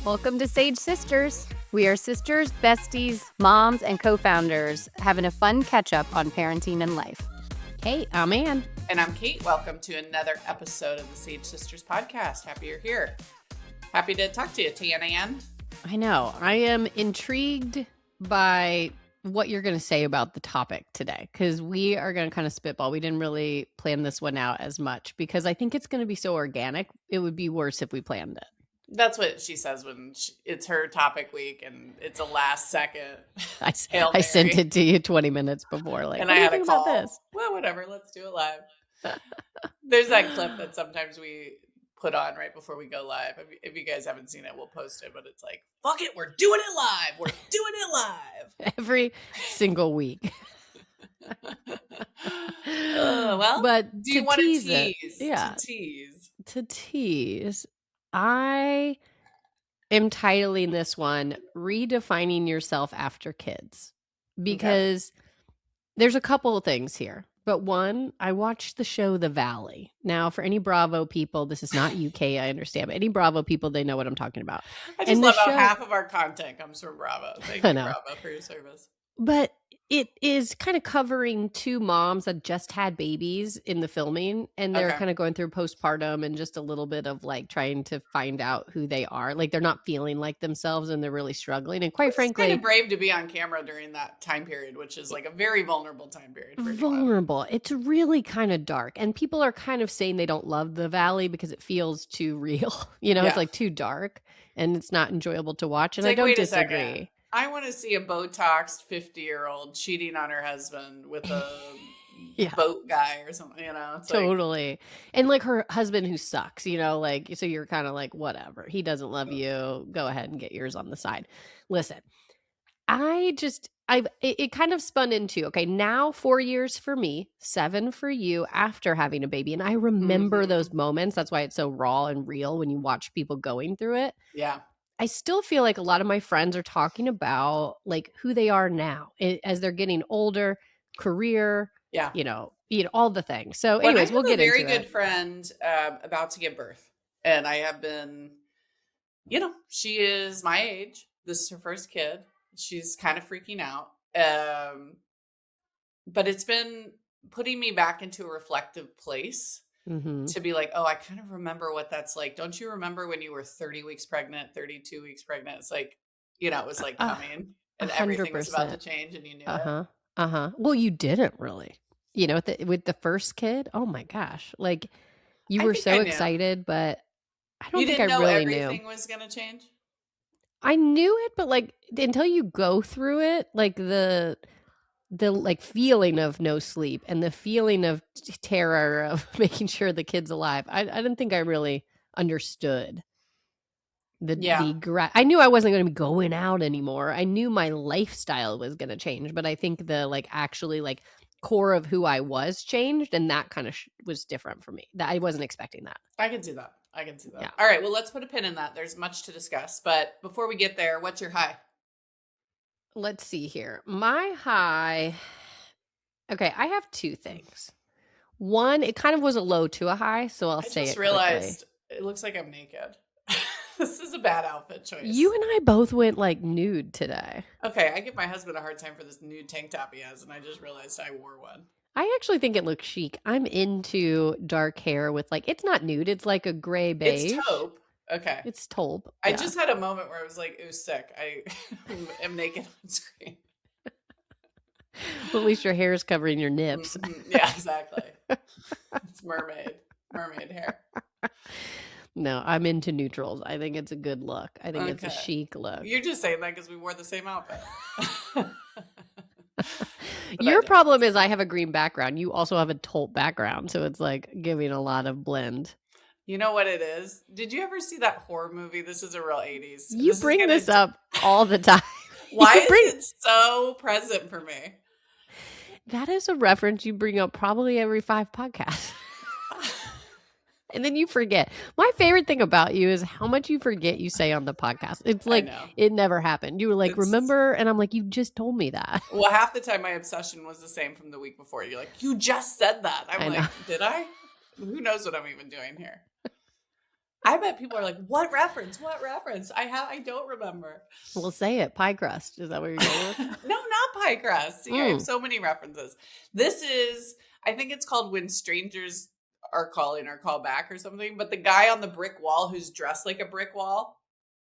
Welcome to Sage Sisters. We are sisters, besties, moms, and co-founders having a fun catch-up on parenting and life. Hey, I'm Ann. And I'm Kate. Welcome to another episode of the Sage Sisters podcast. Happy you're here. Happy to talk to you, Ann. I know. I am intrigued by what you're going to say about the topic today, because we are going to kind of spitball. We didn't really plan this one out as much because I think it's going to be so organic. It would be worse if we planned it. That's what she says when it's her topic week and it's a last second. I sent it to you 20 minutes before. And I had a call. About this? Well, whatever. Let's do it live. There's that clip that sometimes we put on right before we go live. If you guys haven't seen it, we'll post it. But it's like, fuck it. We're doing it live. We're doing it live. Every single week. Well, but do you want to tease? Yeah. To tease. I am titling this one Redefining Yourself After Kids, because there's a couple of things here. But one, I watched the show The Valley. Now, for any Bravo people, this is not UK, I understand, but any Bravo people, they know what I'm talking about. I just love how half of our content comes from Bravo. Thank you, Bravo, for your service. But it is kind of covering two moms that just had babies in the filming, and they're kind of going through postpartum and just a little bit of like trying to find out who they are. Like they're not feeling like themselves and they're really struggling. And quite frankly, it's kind of brave to be on camera during that time period, which is like a very vulnerable time period. Vulnerable. It's really kind of dark. And people are kind of saying they don't love The Valley because it feels too real. It's like too dark and it's not enjoyable to watch. And I don't disagree. I want to see a Botoxed 50-year-old cheating on her husband with a boat guy or something, It's totally. And like her husband who sucks, so you're kind of like, whatever. He doesn't love you. Go ahead and get yours on the side. Listen, it kind of spun into, now 4 years for me, 7 for you after having a baby. And I remember those moments. That's why it's so raw and real when you watch people going through it. Yeah. I still feel like a lot of my friends are talking about like who they are now as they're getting older, career, all the things. So anyways, we'll get into it. I have a very good friend about to give birth, and I have been, she is my age. This is her first kid. She's kind of freaking out. But it's been putting me back into a reflective place. To be like, I kind of remember what that's like. Don't you remember when you were 30 weeks pregnant, 32 weeks pregnant? It's like, it was like coming and 100%. Everything was about to change and you knew it. Well, you didn't really, with the first kid. Oh my gosh. Like you were so excited, but I don't think I really knew everything was going to change. I knew it, but like until you go through it, like the like feeling of no sleep and the feeling of terror of making sure the kid's alive. I didn't think I really understood I knew I wasn't going to be going out anymore. I knew my lifestyle was going to change, but I think the like actually like core of who I was changed. And that kind of was different for me. That I wasn't expecting that. I can see that. Yeah. All right. Well, let's put a pin in that. There's much to discuss, but before we get there, what's your high? Let's see here. My high. Okay, I have two things. One, it kind of was a low to a high, so I'll say it. I just realized it looks like I'm naked. This is a bad outfit choice. You and I both went like nude today. Okay, I give my husband a hard time for this nude tank top he has, and I just realized I wore one. I actually think it looks chic. I'm into dark hair with like, it's not nude, it's like a gray beige. It's taupe. Okay. It's taupe. I just had a moment where I was like, ooh, sick. I am naked on screen. Well, at least your hair is covering your nips. Yeah, exactly. It's mermaid hair. No, I'm into neutrals. I think it's a good look. I think it's a chic look. You're just saying that because we wore the same outfit. Your problem is I have a green background. You also have a taupe background. So it's like giving a lot of blend. You know what it is? Did you ever see that horror movie? This is a real 80s. You bring this up all the time. Why is it so present for me? That is a reference you bring up probably every 5 podcasts. And then you forget. My favorite thing about you is how much you forget you say on the podcast. It's like it never happened. You were like, remember? And I'm like, you just told me that. Well, half the time my obsession was the same from the week before. You're like, you just said that. I'm like, did I? Who knows what I'm even doing here? I bet people are like, what reference? What reference? I don't remember. We'll say it. Pie crust. Is that what you're going with? No, not pie crust. See, I have so many references. This is, I think it's called When Strangers Are Calling or Call Back or something. But the guy on the brick wall who's dressed like a brick wall,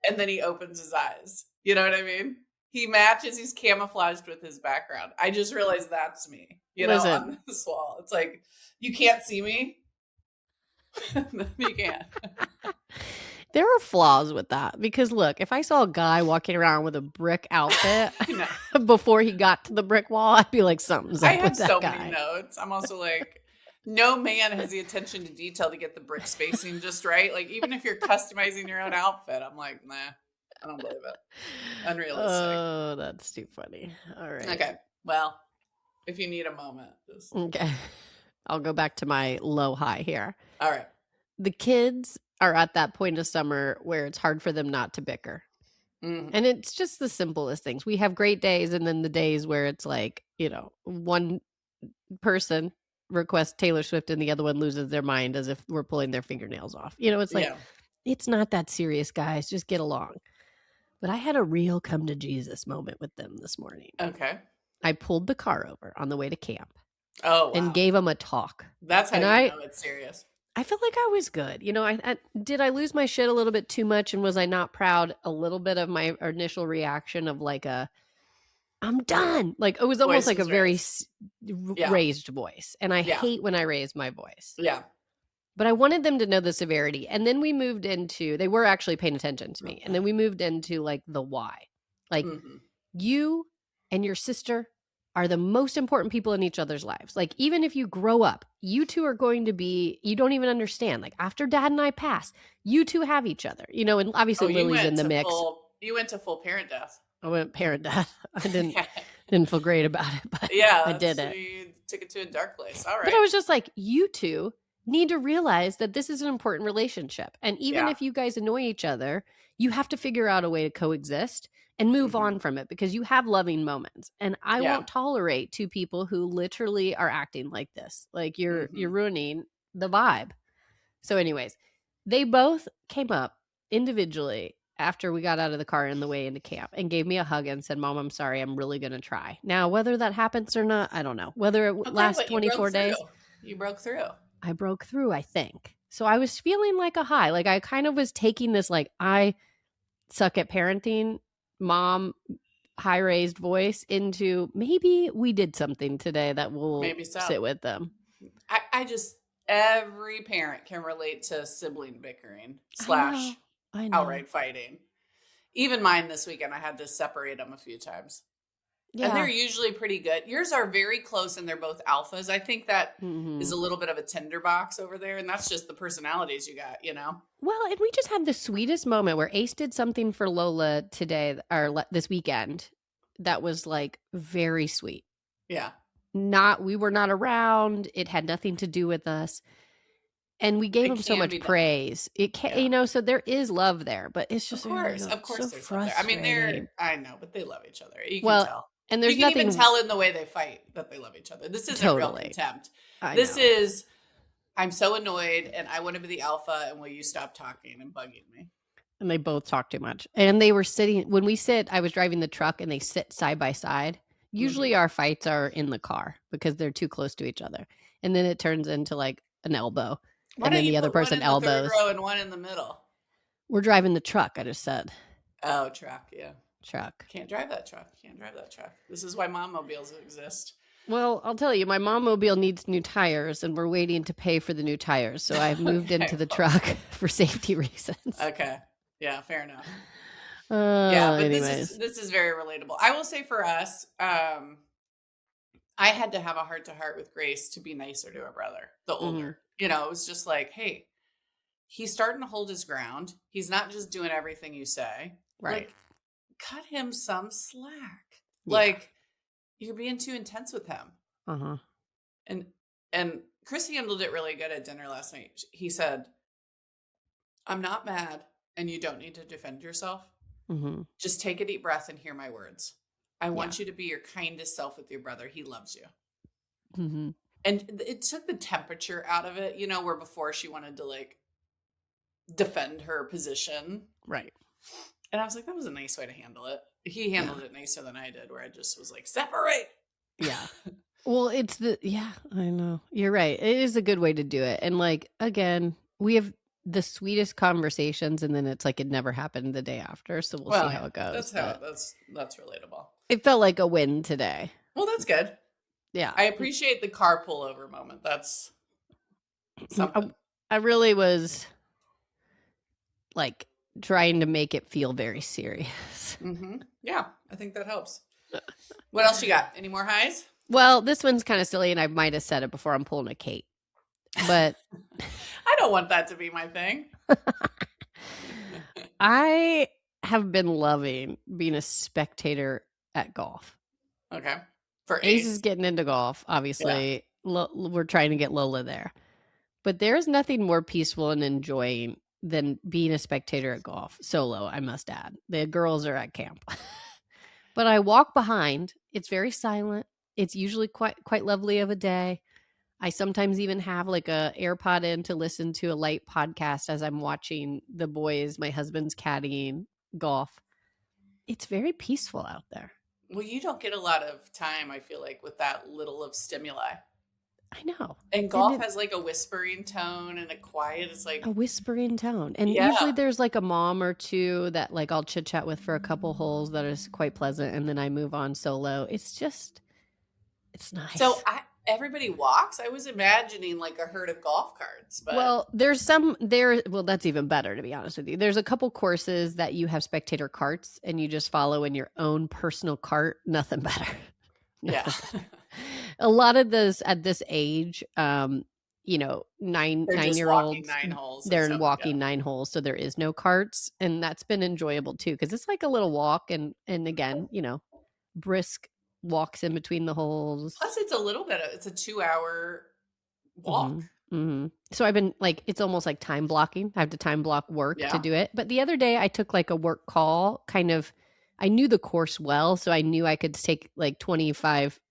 and then he opens his eyes. You know what I mean? He matches, he's camouflaged with his background. I just realized that's me, you know, on this wall. It's like, you can't see me. You can't. There are flaws with that because look, if I saw a guy walking around with a brick outfit before he got to the brick wall, I'd be like, something's up with that guy. I have so many notes. I'm also like, no man has the attention to detail to get the brick spacing just right. Like, even if you're customizing your own outfit, I'm like, nah, I don't believe it. Unrealistic. Oh, that's too funny. All right. Okay. Well, if you need a moment. Okay. I'll go back to my low high here. All right. The kids are at that point of summer where it's hard for them not to bicker. And it's just the simplest things. We have great days and then the days where it's like, you know, one person requests Taylor Swift and the other one loses their mind as if we're pulling their fingernails off. You know, it's like, it's not that serious, guys. Just get along. But I had a real come to Jesus moment with them this morning. Okay. I pulled the car over on the way to camp. Oh, wow. And gave them a talk. That's how you know it's serious. I felt like I was good. You know, did I lose my shit a little bit too much? And was I not proud? A little bit of my initial reaction of like I'm done. Like it was almost like a very raised voice. And I hate when I raise my voice. Yeah. But I wanted them to know the severity. And then we moved into, they were actually paying attention to me. And then we moved into like the why. Like you and your sister are the most important people in each other's lives. Like, even if you grow up, you two are going to be, you don't even understand. Like, after Dad and I pass, you two have each other, you know, and obviously Lily's in the mix. You went to full parent death. I went parent death. I didn't feel great about it, but I did it. You took it to a dark place. All right. But I was just like, you two need to realize that this is an important relationship. And even if you guys annoy each other, you have to figure out a way to coexist and move on from it because you have loving moments. And I won't tolerate two people who literally are acting like this. Like you're ruining the vibe. So anyways, they both came up individually after we got out of the car on the way into camp and gave me a hug and said, Mom, I'm sorry. I'm really going to try. Now, whether that happens or not, I don't know. Whether it lasts 24 days. You broke through. I broke through, I think. So I was feeling like a high. Like I kind of was taking this, like I suck at parenting, mom, high raised voice into maybe we did something today that will sit with them. I just, every parent can relate to sibling bickering / outright fighting. Even mine this weekend, I had to separate them a few times. Yeah. And they're usually pretty good. Yours are very close and they're both alphas. I think that is a little bit of a tinderbox over there. And that's just the personalities you got, you know? Well, and we just had the sweetest moment where Ace did something for Lola today or this weekend that was like very sweet. Yeah. We were not around. It had nothing to do with us. And we gave him so much praise. It can, you know, so there is love there, but it's just of course so there's love there. I mean, I know, but they love each other. You can tell. And there's you can even tell in the way they fight that they love each other. This isn't real contempt. This is, I'm so annoyed and I want to be the alpha and will you stop talking and bugging me? And they both talk too much. And they were sitting, when we sit, I was driving the truck and they sit side by side. Usually our fights are in the car because they're too close to each other. And then it turns into like an elbow. Why and then the other person elbows. One in the third row and one in the middle. We're driving the truck, I just said. Oh, truck, yeah. Truck. Can't drive that truck. This is why mom mobiles exist. Well, I'll tell you, my mom mobile needs new tires and we're waiting to pay for the new tires. So I've moved into the truck for safety reasons. Okay. Yeah, fair enough. But this is very relatable. I will say for us, I had to have a heart-to-heart with Grace to be nicer to her brother, the older. You know, it was just like, hey, he's starting to hold his ground. He's not just doing everything you say. Right. Like, cut him some slack. Yeah. Like, you're being too intense with him. And Chris handled it really good at dinner last night. He said, I'm not mad and you don't need to defend yourself. Just take a deep breath and hear my words. I want you to be your kindest self with your brother. He loves you. And it took the temperature out of it, you know, where before she wanted to like defend her position. Right. And I was like, that was a nice way to handle it. He handled it nicer than I did, where I just was like, separate. Yeah. Well, I know. You're right. It is a good way to do it. And like, again, we have the sweetest conversations, and then it's like it never happened the day after. So we'll see how it goes. That's relatable. It felt like a win today. Well, that's good. Yeah. I appreciate the car pullover moment. That's something. I really was like trying to make it feel very serious. Mm-hmm. Yeah, I think that helps. What else you got? Any more highs? Well, this one's kind of silly, and I might have said it before. I'm pulling a Kate, but I don't want that to be my thing. I have been loving being a spectator at golf. Okay. For Ace is getting into golf, obviously. Yeah. We're trying to get Lola there. But there's nothing more peaceful and enjoying than being a spectator at golf. Solo, I must add. The girls are at camp. But I walk behind. It's very silent. It's usually quite lovely of a day. I sometimes even have like a AirPod in to listen to a light podcast as I'm watching the boys, my husband's caddying golf. It's very peaceful out there. Well, you don't get a lot of time, I feel like, with that little of stimuli. I know. And golf has like a whispering tone and a quiet. It's like a whispering tone. And usually there's like a mom or two that like I'll chit chat with for a couple holes that is quite pleasant. And then I move on solo. It's nice. So everybody walks. I was imagining like a herd of golf carts. But well, that's even better, to be honest with you. There's a couple courses that you have spectator carts and you just follow in your own personal cart. Nothing better. Yeah. A lot of those at this age, 9-year-olds, 9 holes. They're walking 9 holes. So there is no carts. And that's been enjoyable too. Cause it's like a little walk and again, brisk walks in between the holes. Plus it's a 2-hour walk. Mm-hmm. Mm-hmm. So I've been like, it's almost like time blocking. I have to time block work to do it. But the other day I took like a work call I knew the course well. So I knew I could take like 25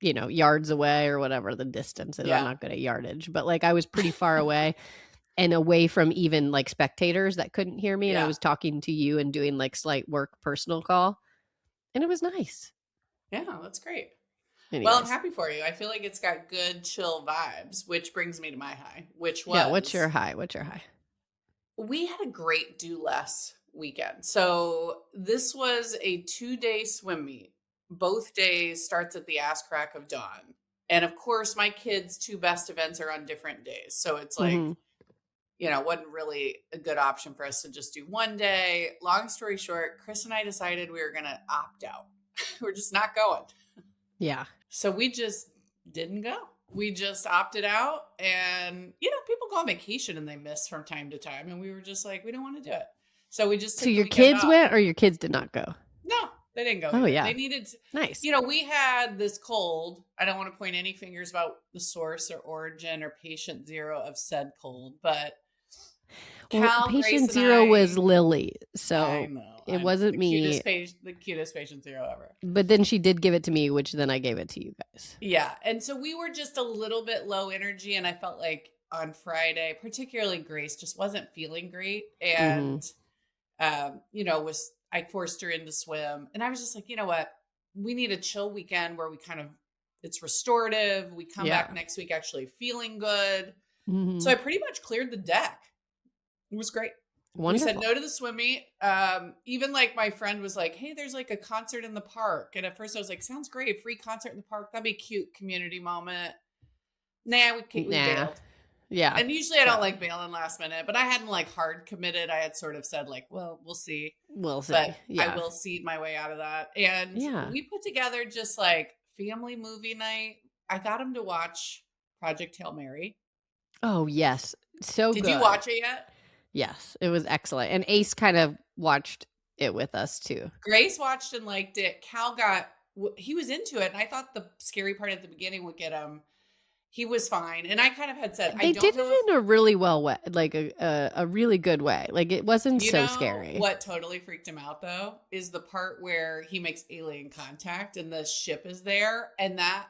yards away or whatever the distance is. I'm not good at yardage, but like I was pretty far away and away from even like spectators that couldn't hear me. And I was talking to you and doing like slight work personal call. And it was nice. Yeah, that's great. Anyways. Well, I'm happy for you. I feel like it's got good chill vibes, which brings me to my high, which was... Yeah, what's your high? We had a great do less weekend. So this was a 2-day swim meet. Both days starts at the ass crack of dawn. And of course, my kids' 2 best events are on different days. So it's like, wasn't really a good option for us to just do one day. Long story short, Chris and I decided we were going to opt out. We're just not going. Yeah. So we just didn't go. We just opted out. And, people go on vacation and they miss from time to time. And we were just like, we don't want to do it. So we just... So your kids went or your kids did not go? No. They didn't go. Oh, either. yeah. They needed... Nice. We had this cold. I don't want to point any fingers about the source or origin or patient zero of said cold, but patient zero was Lily. So I know. It wasn't me. The cutest patient zero ever. But then she did give it to me, which then I gave it to you guys. Yeah. And so we were just a little bit low energy. And I felt like on Friday, particularly Grace just wasn't feeling great. And, I forced her into swim and I was just like, you know what? We need a chill weekend where we it's restorative. We come back next week actually feeling good. Mm-hmm. So I pretty much cleared the deck. It was great. Wonderful. We said no to the swim meet. Even like my friend was like, hey, there's like a concert in the park. And at first I was like, sounds great. Free concert in the park. That'd be a cute community moment. We bailed. Yeah. And usually I don't like bailing last minute, but I hadn't like hard committed. I had sort of said like, well, we'll see. But I will seed my way out of that. And we put together just like family movie night. I got him to watch Project Hail Mary. Oh, yes. So good. Did you watch it yet? Yes, it was excellent. And Ace kind of watched it with us too. Grace watched and liked it. Cal he was into it. And I thought the scary part at the beginning would get him. He was fine. And I kind of had said, they did it in a really well way, like a really good way. Like it wasn't so scary. What totally freaked him out though is the part where he makes alien contact and the ship is there. And that,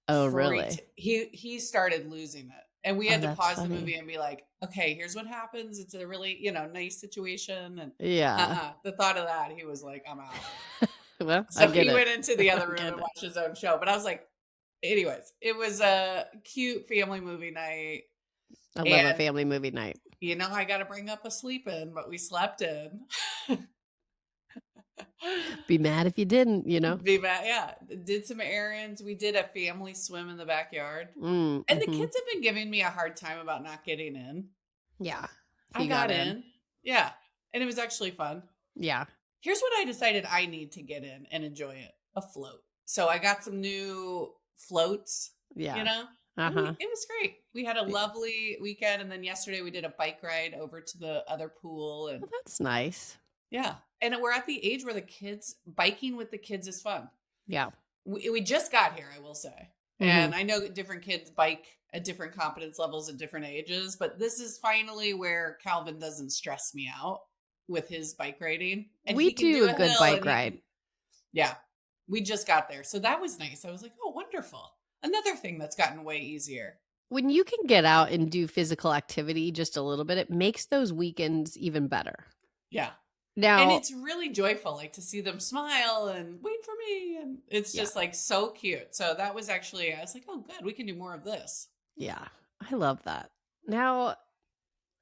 really? He started losing it. And we had to that's pause the funny. movie and be like, okay, here's what happens. It's a really, nice situation. And Yeah. the thought of that, he was like, I'm out. Well, So I get he it. went into the other room get and it. watched his own show. But I was like, anyways, it was a cute family movie night. I love a family movie night. I got to bring up a sleep in, but we slept in. Be mad if you didn't, Be mad, yeah. Did some errands. We did a family swim in the backyard. Mm-hmm. And the kids have been giving me a hard time about not getting in. Yeah. I got in. Yeah. And it was actually fun. Yeah. Here's what I decided I need to get in and enjoy it. A float. So I got some new floats. Yeah. It was great. We had a lovely weekend. And then yesterday we did a bike ride over to the other pool. And that's nice. Yeah. And we're at the age where biking with the kids is fun. Yeah. We just got here, I will say. Mm-hmm. And I know different kids bike at different competence levels at different ages, but this is finally where Calvin doesn't stress me out with his bike riding. And we do a good bike ride. Yeah. We just got there. So that was nice. I was like, oh, wonderful. Another thing that's gotten way easier. When you can get out and do physical activity just a little bit, it makes those weekends even better. Yeah. Now, and it's really joyful, like to see them smile and wait for me. And it's just like so cute. So that was actually, I was like, oh, good. We can do more of this. Yeah. I love that. Now,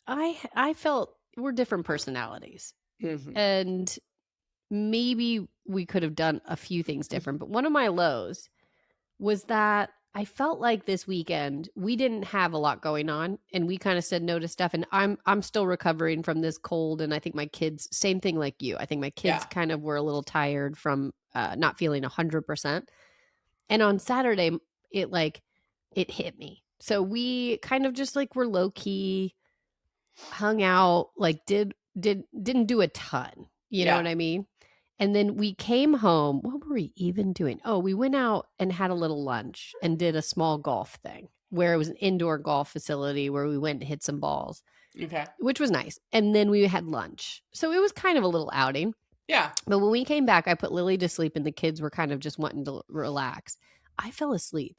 I felt we're different personalities. Mm-hmm. And maybe we could have done a few things different. But one of my lows was that I felt like this weekend we didn't have a lot going on, and we kind of said no to stuff. And I'm still recovering from this cold, and I think my kids, same thing like you. I think my kids kind of were a little tired from not feeling 100%. And on Saturday, it hit me. So we kind of just like were low key, hung out, like didn't do a ton. You know what I mean? And then we came home. What were we even doing? Oh, we went out and had a little lunch and did a small golf thing where it was an indoor golf facility where we went and hit some balls. Okay. Which was nice. And then we had lunch. So it was kind of a little outing. Yeah. But when we came back, I put Lily to sleep and the kids were kind of just wanting to relax. I fell asleep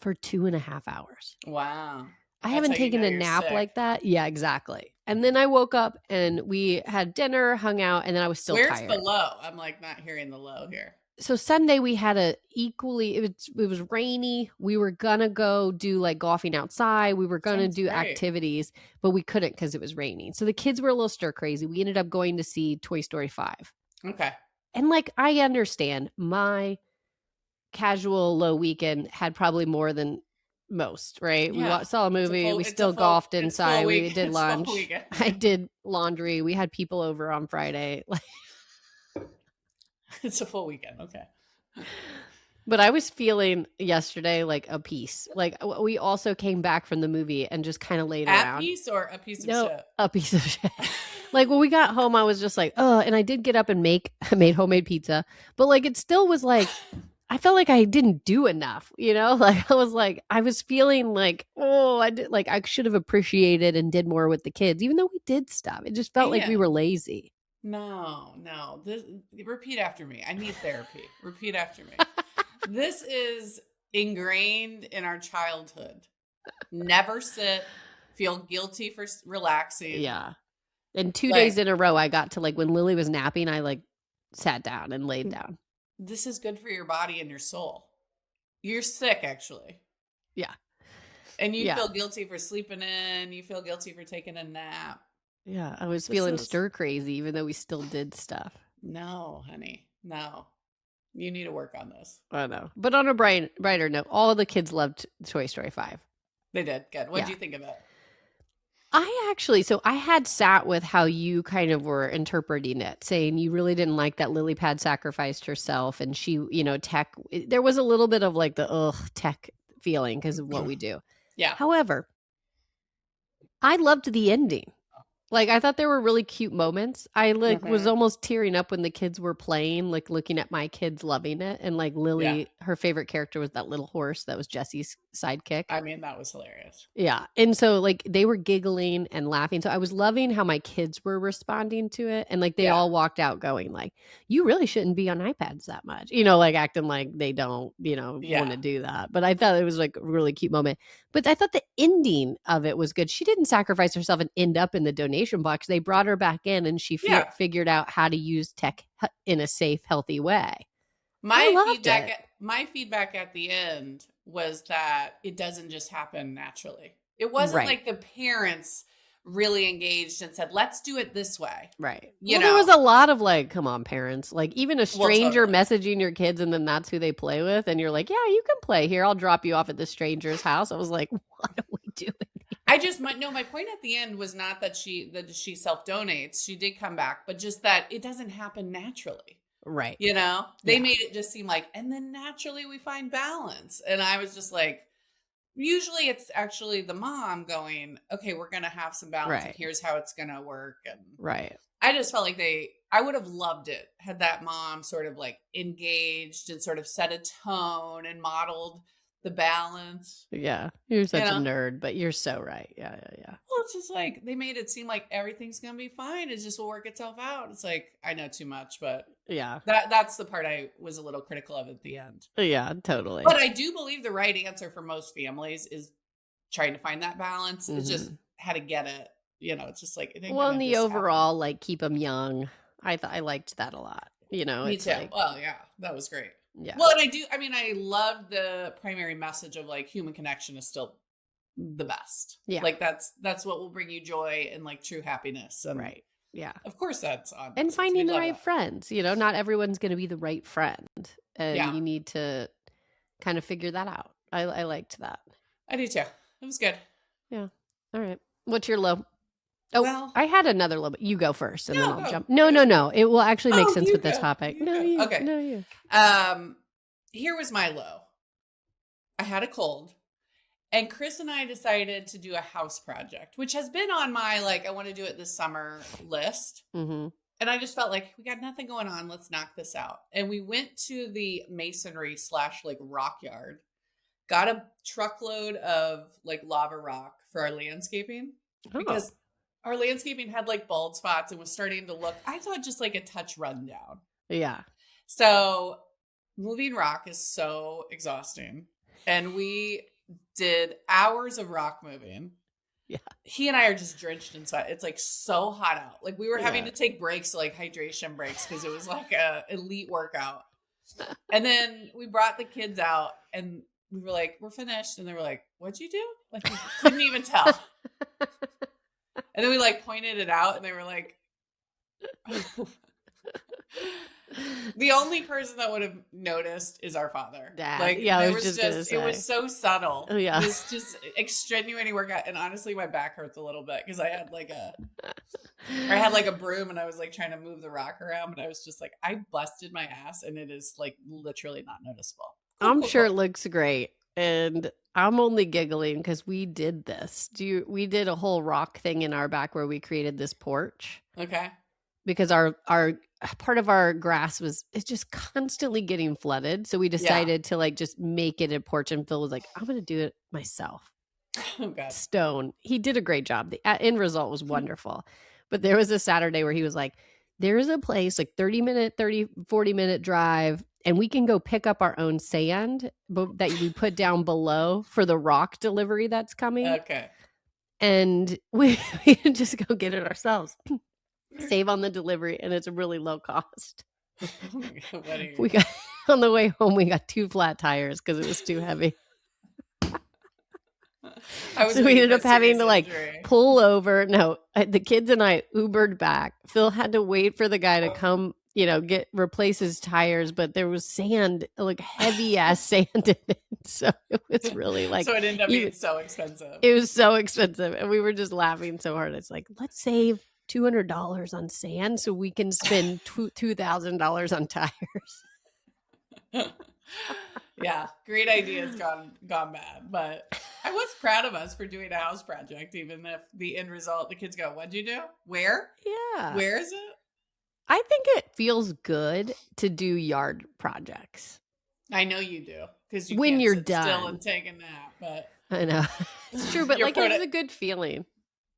for 2.5 hours. Wow. I haven't taken a nap like that. Yeah, exactly. And then I woke up and we had dinner, hung out, and then I was still tired. Where's the low? I'm like not hearing the low here. So Sunday we had it was rainy. We were gonna go do like golfing outside. We were gonna do activities, but we couldn't because it was raining. So the kids were a little stir crazy. We ended up going to see Toy Story 5. Okay. And like I understand my casual low weekend had probably more than most, right? Yeah. We saw a movie. We still golfed inside. We did lunch. Yeah. I did laundry. We had people over on Friday. It's a full weekend. Okay. But I was feeling yesterday like a piece. Like we also came back from the movie and just kind of laid around. A piece or a piece of shit? A piece of shit. Like when we got home, I was just like, oh, and I did get up and made homemade pizza. But like it still was like, I felt like I didn't do enough, like I was feeling like, oh, I should have appreciated and did more with the kids, even though we did stuff. It just felt like we were lazy. No. Repeat after me. I need therapy. Repeat after me. This is ingrained in our childhood. Never sit, feel guilty for relaxing. Yeah. And 2 days in a row, I got to when Lily was napping, I sat down and laid down. This is good for your body and your soul. You're sick, actually. Yeah. And you feel guilty for sleeping in. You feel guilty for taking a nap. Yeah. I was feeling stir crazy, even though we still did stuff. No, honey. No. You need to work on this. I know. But on a brighter note, all the kids loved Toy Story 5. They did. Good. What did you think of it? I had sat with how you kind of were interpreting it, saying you really didn't like that Lily Pad sacrificed herself and she, tech, there was a little bit of the tech feeling because of what we do. Yeah. However, I loved the ending. Like, I thought there were really cute moments. I was Mhm. almost tearing up when the kids were playing, like looking at my kids loving it. And like Lily, her favorite character was that little horse that was Jesse's sidekick. I mean, that was hilarious. Yeah. And so like they were giggling and laughing. So I was loving how my kids were responding to it. And like they all walked out going like, you really shouldn't be on iPads that much, like acting like they don't, want to do that. But I thought it was like a really cute moment. But I thought the ending of it was good. She didn't sacrifice herself and end up in the donation box. They brought her back in and she figured out how to use tech in a safe, healthy way. My feedback at the end was that it doesn't just happen naturally. It wasn't like the parents really engaged and said, let's do it this way. Right. There was a lot of like, come on, parents. Like even a stranger messaging your kids and then that's who they play with. And you're like, yeah, you can play here. I'll drop you off at the stranger's house. I was like, what are we doing here? My point at the end was not that she self-donates. She did come back, but just that it doesn't happen naturally. Right. They made it just seem like, and then naturally we find balance. And I was just like, usually it's actually the mom going, okay, we're going to have some balance and here's how it's going to work. And I just felt like I would have loved it had that mom sort of like engaged and sort of set a tone and modeled the balance. Yeah. You're such a nerd, but you're so right. Yeah. Well, it's just like they made it seem like everything's going to be fine. It just will work itself out. It's like, I know too much, but that's the part I was a little critical of at the end. Yeah, totally. But I do believe the right answer for most families is trying to find that balance. It's just how to get it. It's just like, it in the overall, like keep them young. I liked that a lot. Me too. Like, well, yeah, that was great. Yeah. Well, and I love the primary message of like human connection is still the best. Yeah. Like that's what will bring you joy and like true happiness. And yeah. Of course that's on. And finding the right friends, not everyone's going to be the right friend. And you need to kind of figure that out. I liked that. I do too. It was good. Yeah. All right. What's your low? Oh, well, I had another little bit. You go first and then I'll jump. No. It will actually make sense with the topic. You. Here was my low. I had a cold and Chris and I decided to do a house project, which has been on my, like, I want to do it this summer list. Mm-hmm. And I just felt like we got nothing going on. Let's knock this out. And we went to the masonry / like rock yard, got a truckload of like lava rock for our landscaping because our landscaping had like bald spots and was starting to look, I thought, just like a touch rundown. Yeah. So moving rock is so exhausting. And we did hours of rock moving. Yeah. He and I are just drenched in sweat. It's like so hot out. Like we were having to take breaks, like hydration breaks, because it was like a elite workout. And then we brought the kids out and we were like, we're finished. And they were like, what'd you do? Like we couldn't even tell. And then we like pointed it out and they were like, the only person that would have noticed is our father. Dad. Like, it was so subtle. Oh, yeah. It was just extenuating workout. And honestly, my back hurts a little bit because I had like a broom and I was like trying to move the rock around, but I was just like, I busted my ass and it is like literally not noticeable. I'm sure it looks great. And I'm only giggling because we did this. We did a whole rock thing in our back where we created this porch. Okay. Because our part of our grass it's just constantly getting flooded. So we decided to like just make it a porch, and Phil was like, I'm going to do it myself. Oh God. Stone. He did a great job. The end result was wonderful. But there was a Saturday where he was like, there is a place like 40-minute drive, and we can go pick up our own sand that we put down below for the rock delivery that's coming. Okay. And we can just go get it ourselves. Save on the delivery, and it's a really low cost. We got on the way home, we got 2 flat tires because it was too heavy. So we ended up having to like pull over. No, the kids and I Ubered back. Phil had to wait for the guy to come, replace his tires, but there was sand, like heavy ass sand in it. So it was really like, so it ended up being so expensive. It was so expensive. And we were just laughing so hard. It's like, let's save $200 on sand so we can spend $2,000 on tires. Yeah, great ideas gone bad. But I was proud of us for doing a house project, even if the end result, the kids go, "What'd you do? Where? Yeah. Where is it?" I think it feels good to do yard projects. I know you do, because you When can't you're sit still done. and take a nap. But I know. It's true, but You're like it's a good feeling.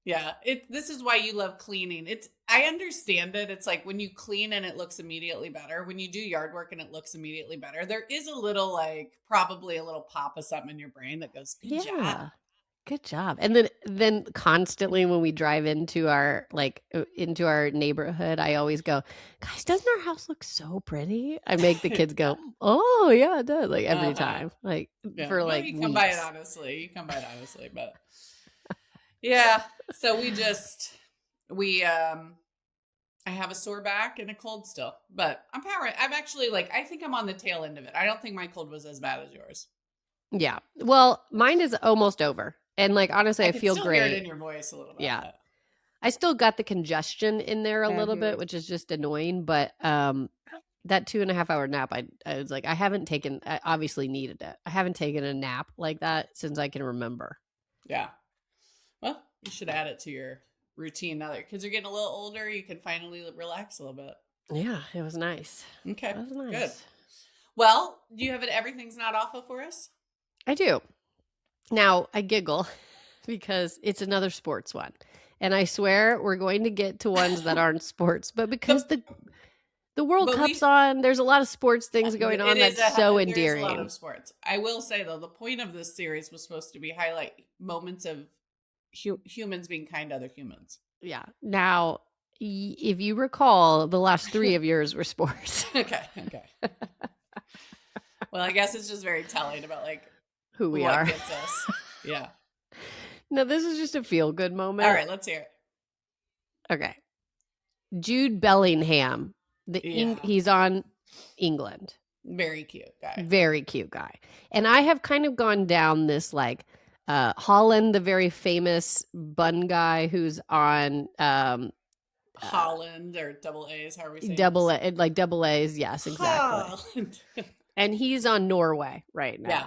yeah, this is why you love cleaning. I understand it. It's like when you clean and it looks immediately better. When you do yard work and it looks immediately better, there is a little probably a little pop of something in your brain that goes, "Good job." Good job. And then constantly when we drive into our into our neighborhood, I always go, "Guys, doesn't our house look so pretty?" I make the kids go, "Oh, yeah, it does." Like every time. Like for well, like you weeks. come by it honestly. But yeah. So I have a sore back and a cold still, but I'm powering. I'm actually I think I'm on the tail end of it. I don't think my cold was as bad as yours. Yeah. Well, mine is almost over. And honestly, I can still still great. hear it in your voice a little bit. Yeah. I still got the congestion in there a little bit, which is just annoying. But that 2.5-hour nap, I was like, I obviously needed it. I haven't taken a nap like that since I can remember. Yeah. Well, you should add it to your routine now that your kids are getting a little older. You can finally relax a little bit. Yeah, it was nice. Okay. It was nice. Good. Well, do you have an Everything's Not Awful for us? I do. Now, I giggle because it's another sports one. And I swear we're going to get to ones that aren't sports. But because the World Cup's on, there's a lot of sports things going on that's so endearing. There's a lot of sports. I will say, though, the point of this series was supposed to be highlight moments of humans being kind to other humans. Yeah. Now, if you recall, the last 3 of yours were sports. Okay. Well, I guess it's just very telling about who we are. Gets us. Yeah. No, this is just a feel-good moment. All right, let's hear it. Okay. Jude Bellingham. He's on England. Very cute guy. Very cute guy. And I have kind of gone down this Holland, the very famous bun guy who's on Holland or double A's, how are we saying double A's, yes, exactly. And he's on Norway right now. Yeah.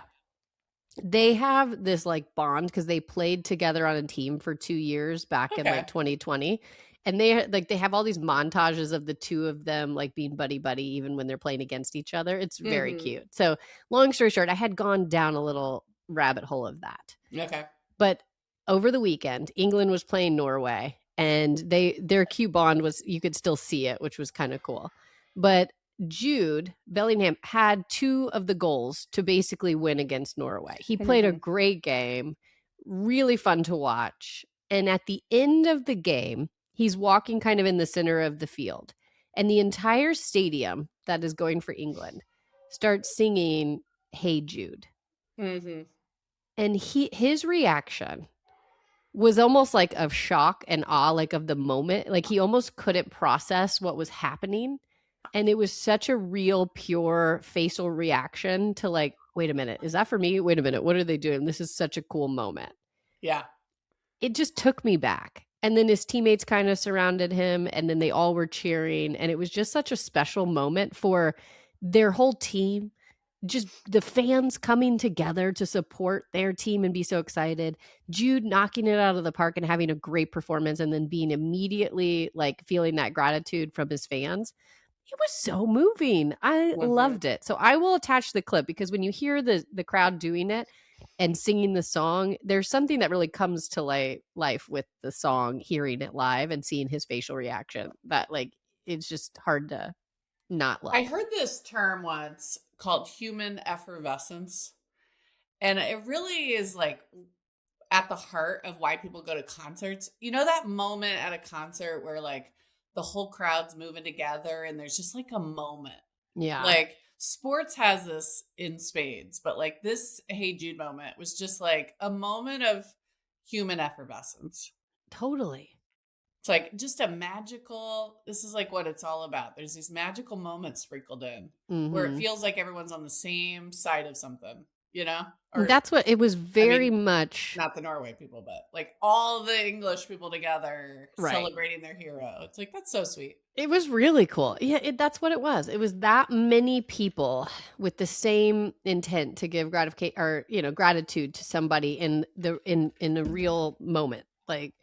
They have this bond because they played together on a team for 2 years back in 2020. And they have all these montages of the two of them being buddy even when they're playing against each other. It's very cute. So long story short, I had gone down a little rabbit hole of that. Okay. But over the weekend, England was playing Norway, and their cute bond was, you could still see it, which was kind of cool. But Jude Bellingham had 2 of the goals to basically win against Norway. He played a great game, really fun to watch. And at the end of the game, he's walking kind of in the center of the field, and the entire stadium that is going for England starts singing Hey Jude. Mm-hmm. And his reaction was almost of shock and awe, of the moment. He almost couldn't process what was happening. And it was such a real, pure facial reaction to wait a minute, is that for me? Wait a minute, what are they doing? This is such a cool moment. Yeah. It just took me back. And then his teammates kind of surrounded him, and then they all were cheering. And it was just such a special moment for their whole team. Just the fans coming together to support their team and be so excited. Jude knocking it out of the park and having a great performance, and then being immediately feeling that gratitude from his fans. It was so moving. I loved it. So I will attach the clip, because when you hear the crowd doing it and singing the song, there's something that really comes to life with the song, hearing it live and seeing his facial reaction that it's just hard to not love. I heard this term once called human effervescence. And it really is at the heart of why people go to concerts. You know that moment at a concert where the whole crowd's moving together and there's just a moment. Yeah. Sports has this in spades, but this Hey Jude moment was just a moment of human effervescence. Totally. It's just a magical, this is what it's all about. There's these magical moments sprinkled in where it feels like everyone's on the same side of something. you know? Or, That's what it was very much. Not the Norway people, but like all the English people together celebrating their hero. It's like, that's so sweet. It was really cool. Yeah, that's what it was. It was that many people with the same intent to give gratitude to somebody in a real moment. Like,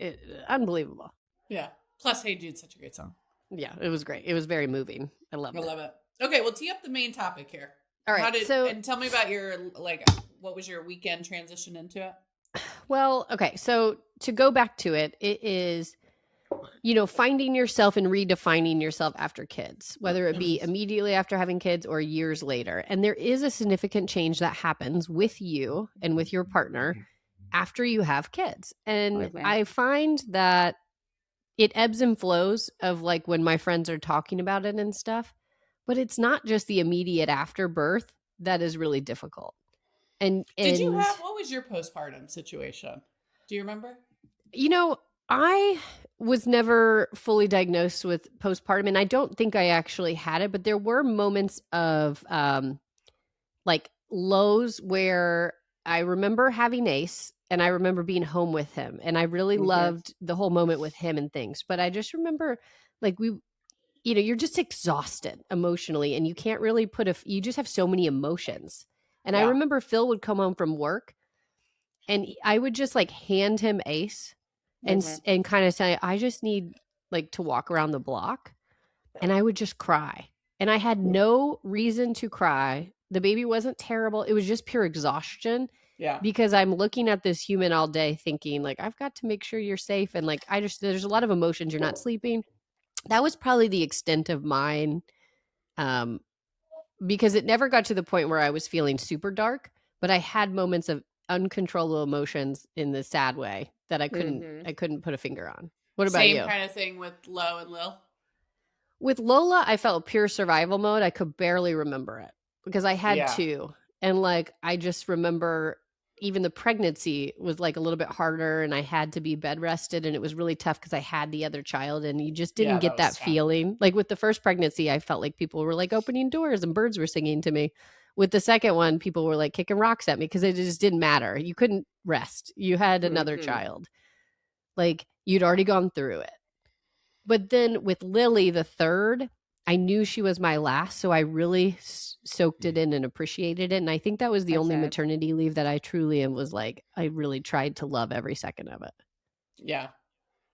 unbelievable. Yeah. Plus, Hey Jude, such a great song. Yeah, it was great. It was very moving. I loved it. I love it. Okay, well, tee up the main topic here. All right. And tell me about your, what was your weekend transition into it? Well, okay. So to go back to it, it is, finding yourself and redefining yourself after kids, whether it be immediately after having kids or years later. And there is a significant change that happens with you and with your partner after you have kids. And I find that it ebbs and flows of like when my friends are talking about it and stuff, but it's not just the immediate after birth that is really difficult. And what was your postpartum situation? Do you remember? I was never fully diagnosed with postpartum, and I don't think I actually had it, but there were moments of like lows where I remember having Ace and I remember being home with him, and I really loved the whole moment with him and things. But I just remember like you're just exhausted emotionally, and you can't really you just have so many emotions. And I remember Phil would come home from work and I would just like hand him Ace and kind of say, I just need like to walk around the block. And I would just cry. And I had no reason to cry. The baby wasn't terrible. It was just pure exhaustion. Yeah. Because I'm looking at this human all day thinking like, I've got to make sure you're safe. And like, there's a lot of emotions. You're not sleeping. That was probably the extent of mine. Because it never got to the point where I was feeling super dark, but I had moments of uncontrollable emotions in the sad way that I couldn't put a finger on. What about you? Same kind of thing with Lo and Lil? With Lola, I felt pure survival mode. I could barely remember it because I had two. And like, I just remember even the pregnancy was like a little bit harder and I had to be bed rested and it was really tough because I had the other child and you just didn't get that feeling. Like with the first pregnancy, I felt like people were like opening doors and birds were singing to me. With the second one, people were like kicking rocks at me because it just didn't matter. You couldn't rest. You had another child. Like you'd already gone through it. But then with Lily, the third, I knew she was my last. So I really soaked it in and appreciated it. And I think that was the only maternity leave that I truly was like, I really tried to love every second of it. Yeah.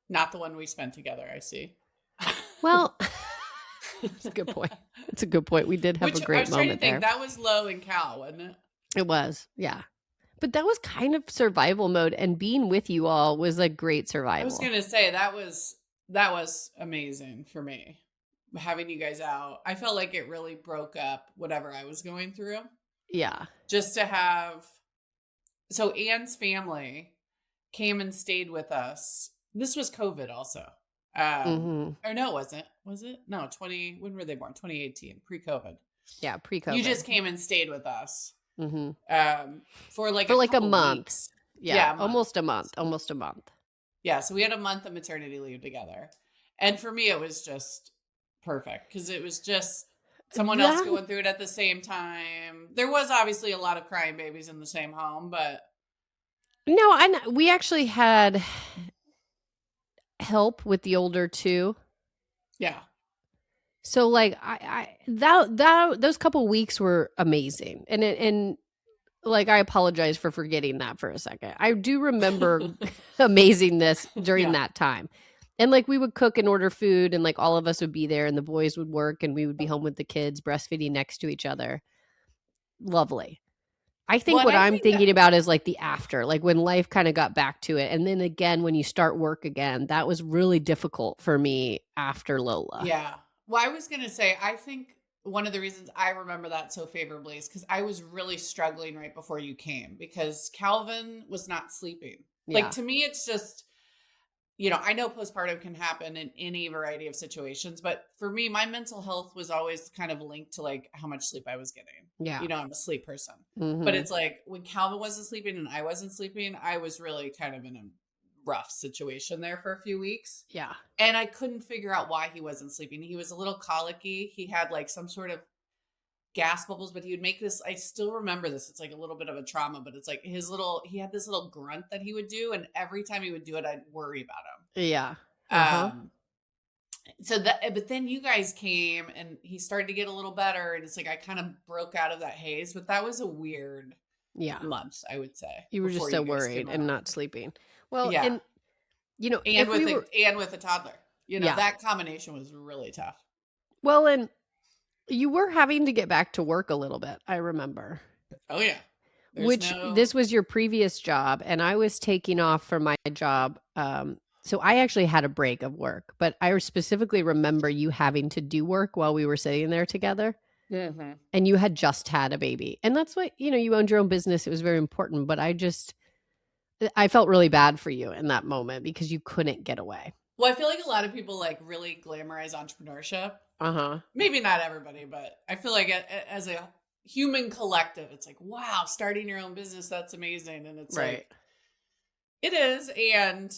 Not the one we spent together, I see. Well, it's a good point. It's a good point. We did have a great moment there. That was Lo and Cal, wasn't it? It was. Yeah. But that was kind of survival mode. And being with you all was a great survival. I was going to say that was amazing for me. Having you guys out, I felt like it really broke up whatever I was going through. Yeah. Just to have, so Anne's family came and stayed with us. This was COVID also. Or no, it wasn't. Was it? No, when were they born? 2018, pre-COVID. Yeah, pre-COVID. You just came and stayed with us. For like a month. Weeks. Yeah, almost a month. Yeah, so we had a month of maternity leave together. And for me, it was just perfect because it was just someone else going through it at the same time. There was obviously a lot of crying babies in the same home, but no, we actually had help with the older two. Yeah. So like those couple weeks were amazing. And like I apologize for forgetting that for a second. I do remember amazingness during that time. And like we would cook and order food and like all of us would be there and the boys would work and we would be home with the kids breastfeeding next to each other. Lovely. I think what I'm thinking about is like the after, like when life kind of got back to it. And then again, when you start work again, that was really difficult for me after Lola. Yeah. Well, I was going to say, I think one of the reasons I remember that so favorably is because I was really struggling right before you came because Calvin was not sleeping. Yeah. Like to me, it's just, I know postpartum can happen in any variety of situations, but for me, my mental health was always kind of linked to like how much sleep I was getting. Yeah. I'm a sleep person, but it's like when Calvin wasn't sleeping and I wasn't sleeping, I was really kind of in a rough situation there for a few weeks. Yeah. And I couldn't figure out why he wasn't sleeping. He was a little colicky. He had like some sort of gas bubbles, but he would make this, I still remember this. It's like a little bit of a trauma, but it's like he had this little grunt that he would do. And every time he would do it, I'd worry about him. Yeah. But then you guys came and he started to get a little better. And it's like, I kind of broke out of that haze, but that was a weird month, I would say. You were just so worried and not sleeping. Well, yeah. and you know, and with a toddler, you know, that combination was really tough. Well, and you were having to get back to work a little bit, I remember. Oh, yeah. This was your previous job, and I was taking off from my job. So I actually had a break of work, but I specifically remember you having to do work while we were sitting there together. Mm-hmm. And you had just had a baby. And that's what, you know, you owned your own business. It was very important. But I felt really bad for you in that moment because you couldn't get away. Well, I feel like a lot of people like really glamorize entrepreneurship. Maybe not everybody, but I feel like as a human collective, it's like, wow, starting your own business, that's amazing. And it's like, it is. And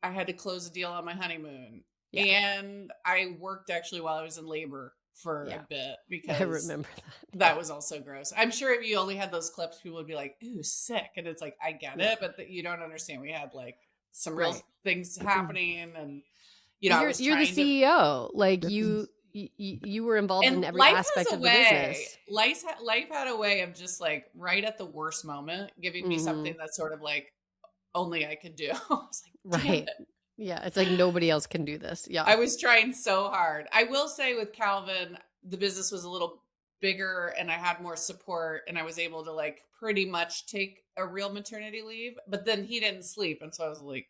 I had to close a deal on my honeymoon. Yeah. And I worked actually while I was in labor for a bit because I remember that was also gross. I'm sure if you only had those clips, people would be like, ooh, sick. And it's like, I get it, but you don't understand. We had like some real things happening, and you know, you're the CEO. Like you were involved in every aspect of the business. Life had a way of just like right at the worst moment giving me something that's sort of like only I could do. I was like, damn it. Yeah, it's like nobody else can do this. Yeah. I was trying so hard. I will say with Calvin, the business was a little bigger and I had more support and I was able to like pretty much take a real maternity leave, but then he didn't sleep. And so I was like,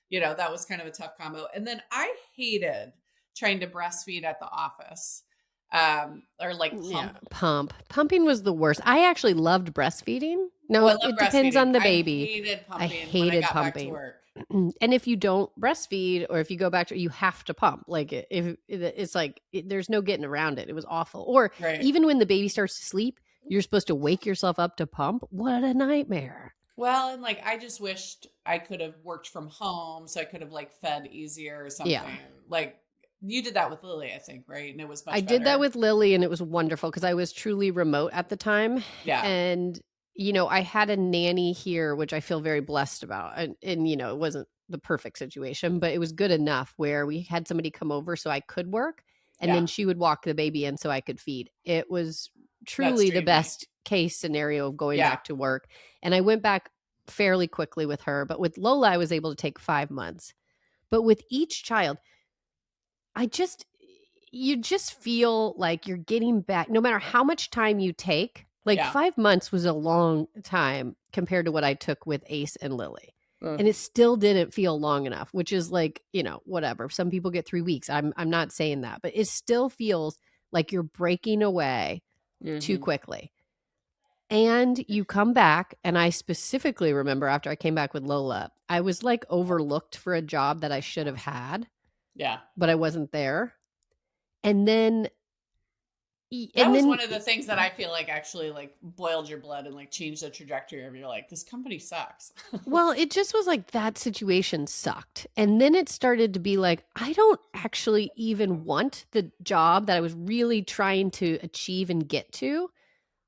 you know, that was kind of a tough combo. And then I hated trying to breastfeed at the office. Or like pump. Pumping was the worst. I actually loved breastfeeding. No, it depends on the baby. I hated pumping. Back to work. And if you don't breastfeed or if you go back to, you have to pump. Like if it's like, there's no getting around it. It was awful. Or even when the baby starts to sleep, you're supposed to wake yourself up to pump. What a nightmare. Well, and like, I just wished I could have worked from home so I could have like fed easier or something. Yeah. Like you did that with Lily, I think, right? And it was much better. did that with Lily and it was wonderful because I was truly remote at the time. Yeah. And you know, I had a nanny here, which I feel very blessed about. And, you know, it wasn't the perfect situation, but it was good enough where we had somebody come over so I could work. And then she would walk the baby in so I could feed. It was truly the best case scenario of going back to work. And I went back fairly quickly with her. But with Lola, I was able to take 5 months. But with each child, you just feel like you're getting back, no matter how much time you take. Like 5 months was a long time compared to what I took with Ace and Lily. And it still didn't feel long enough, which is like, you know, whatever. Some people get 3 weeks. I'm not saying that, but it still feels like you're breaking away too quickly. And you come back, and I specifically remember after I came back with Lola, I was like overlooked for a job that I should have had. Yeah. But I wasn't there. And then that was one of the things that I feel like actually like boiled your blood and like changed the trajectory of your like, this company sucks. Well, it just was like that situation sucked. And then it started to be like, I don't actually even want the job that I was really trying to achieve and get to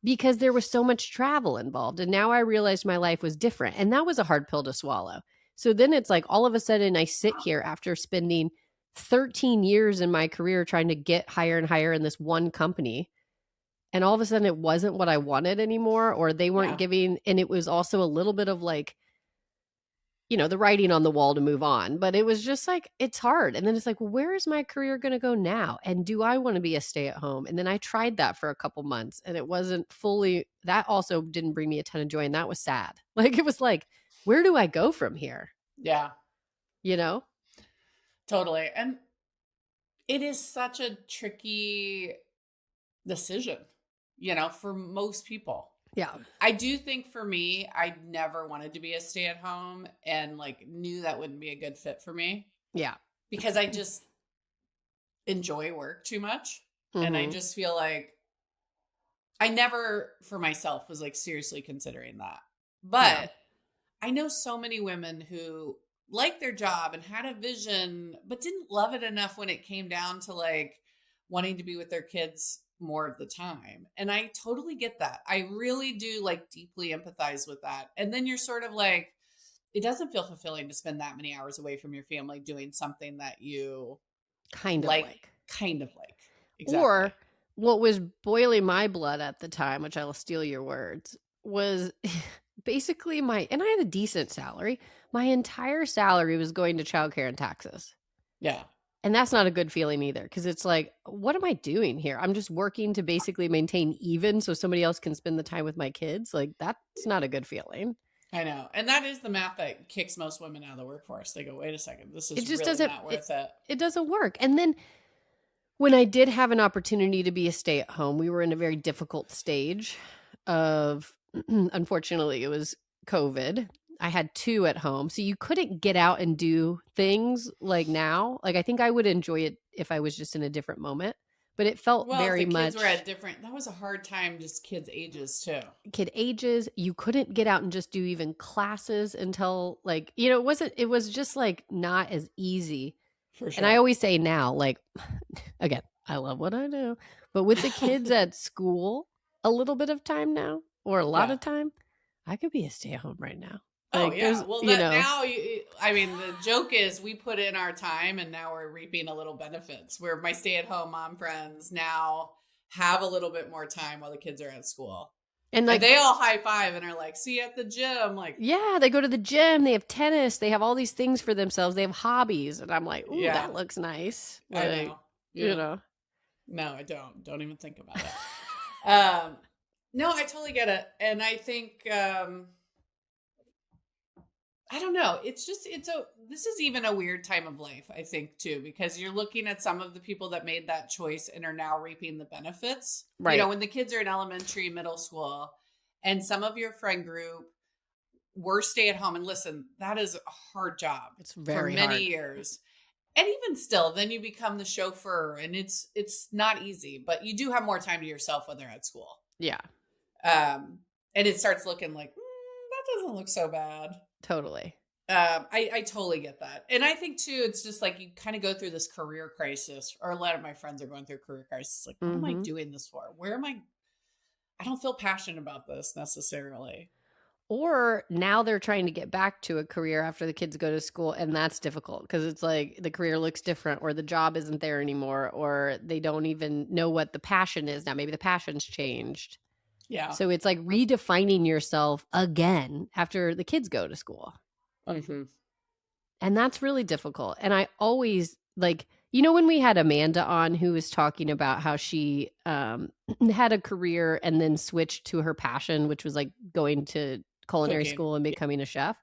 because there was so much travel involved. And now I realized my life was different. And that was a hard pill to swallow. So then it's like all of a sudden I sit here after spending 13 years in my career trying to get higher and higher in this one company. And all of a sudden it wasn't what I wanted anymore, or they weren't giving. And it was also a little bit of like, you know, the writing on the wall to move on, but it was just like, it's hard. And then it's like, well, where is my career going to go now? And do I want to be a stay at home? And then I tried that for a couple months and it wasn't fully, that also didn't bring me a ton of joy. And that was sad. Like, it was like, where do I go from here? Yeah. You know? Totally. And it is such a tricky decision, you know, for most people. Yeah. I do think for me, I never wanted to be a stay at home and like knew that wouldn't be a good fit for me. Yeah. Because I just enjoy work too much. And I just feel like I never for myself was like seriously considering that. But I know so many women who liked their job and had a vision, but didn't love it enough when it came down to like wanting to be with their kids more of the time. And I totally get that. I really do like deeply empathize with that. And then you're sort of like, it doesn't feel fulfilling to spend that many hours away from your family doing something that you kind of like. Exactly. Or what was boiling my blood at the time, which I will steal your words, was basically and I had a decent salary. My entire salary was going to childcare and taxes. Yeah. And that's not a good feeling either, because it's like, what am I doing here? I'm just working to basically maintain even so somebody else can spend the time with my kids. Like, that's not a good feeling. I know. And that is the math that kicks most women out of the workforce. They go, wait a second, this is It just really doesn't, not worth it. It doesn't work. And then when I did have an opportunity to be a stay-at-home, we were in a very difficult stage of, unfortunately, it was COVID. I had 2 at home. So you couldn't get out and do things like now. Like, I think I would enjoy it if I was just in a different moment. But it felt very the much. Kids were at different. That was a hard time, just kids' ages too. Kid ages. You couldn't get out and just do even classes until, like, it wasn't. It was just like not as easy. For sure. And I always say now, like, again, I love what I do, but with the kids at school, a little bit of time now, or a lot of time, I could be a stay-at-home right now. Like, oh yeah. Well, now I mean, the joke is we put in our time and now we're reaping a little benefits where my stay-at-home mom friends now have a little bit more time while the kids are at school. And like, they all high five and are like, see you at the gym. Like, yeah, they go to the gym, they have tennis, they have all these things for themselves. They have hobbies. And I'm like, ooh, that looks nice. Like, I know. You know. No, I don't. Don't even think about it. No, I totally get it. And I think, I don't know. This is even a weird time of life, I think, too, because you're looking at some of the people that made that choice and are now reaping the benefits. Right. When the kids are in elementary, middle school, and some of your friend group were stay at home. And listen, that is a hard job. It's very for many years. And even still, then you become the chauffeur and it's not easy, but you do have more time to yourself when they're at school. Yeah. And it starts looking like, that doesn't look so bad. Totally. I totally get that. And I think too, it's just like you kind of go through this career crisis, or a lot of my friends are going through career crisis. Like, what am I doing this for? I don't feel passionate about this necessarily. Or now they're trying to get back to a career after the kids go to school, and that's difficult because it's like the career looks different, or the job isn't there anymore, or they don't even know what the passion is now. Maybe the passion's changed. Yeah. So it's like redefining yourself again after the kids go to school. Mm-hmm. And that's really difficult. And I always when we had Amanda on, who was talking about how she had a career and then switched to her passion, which was like going to culinary school and becoming a chef.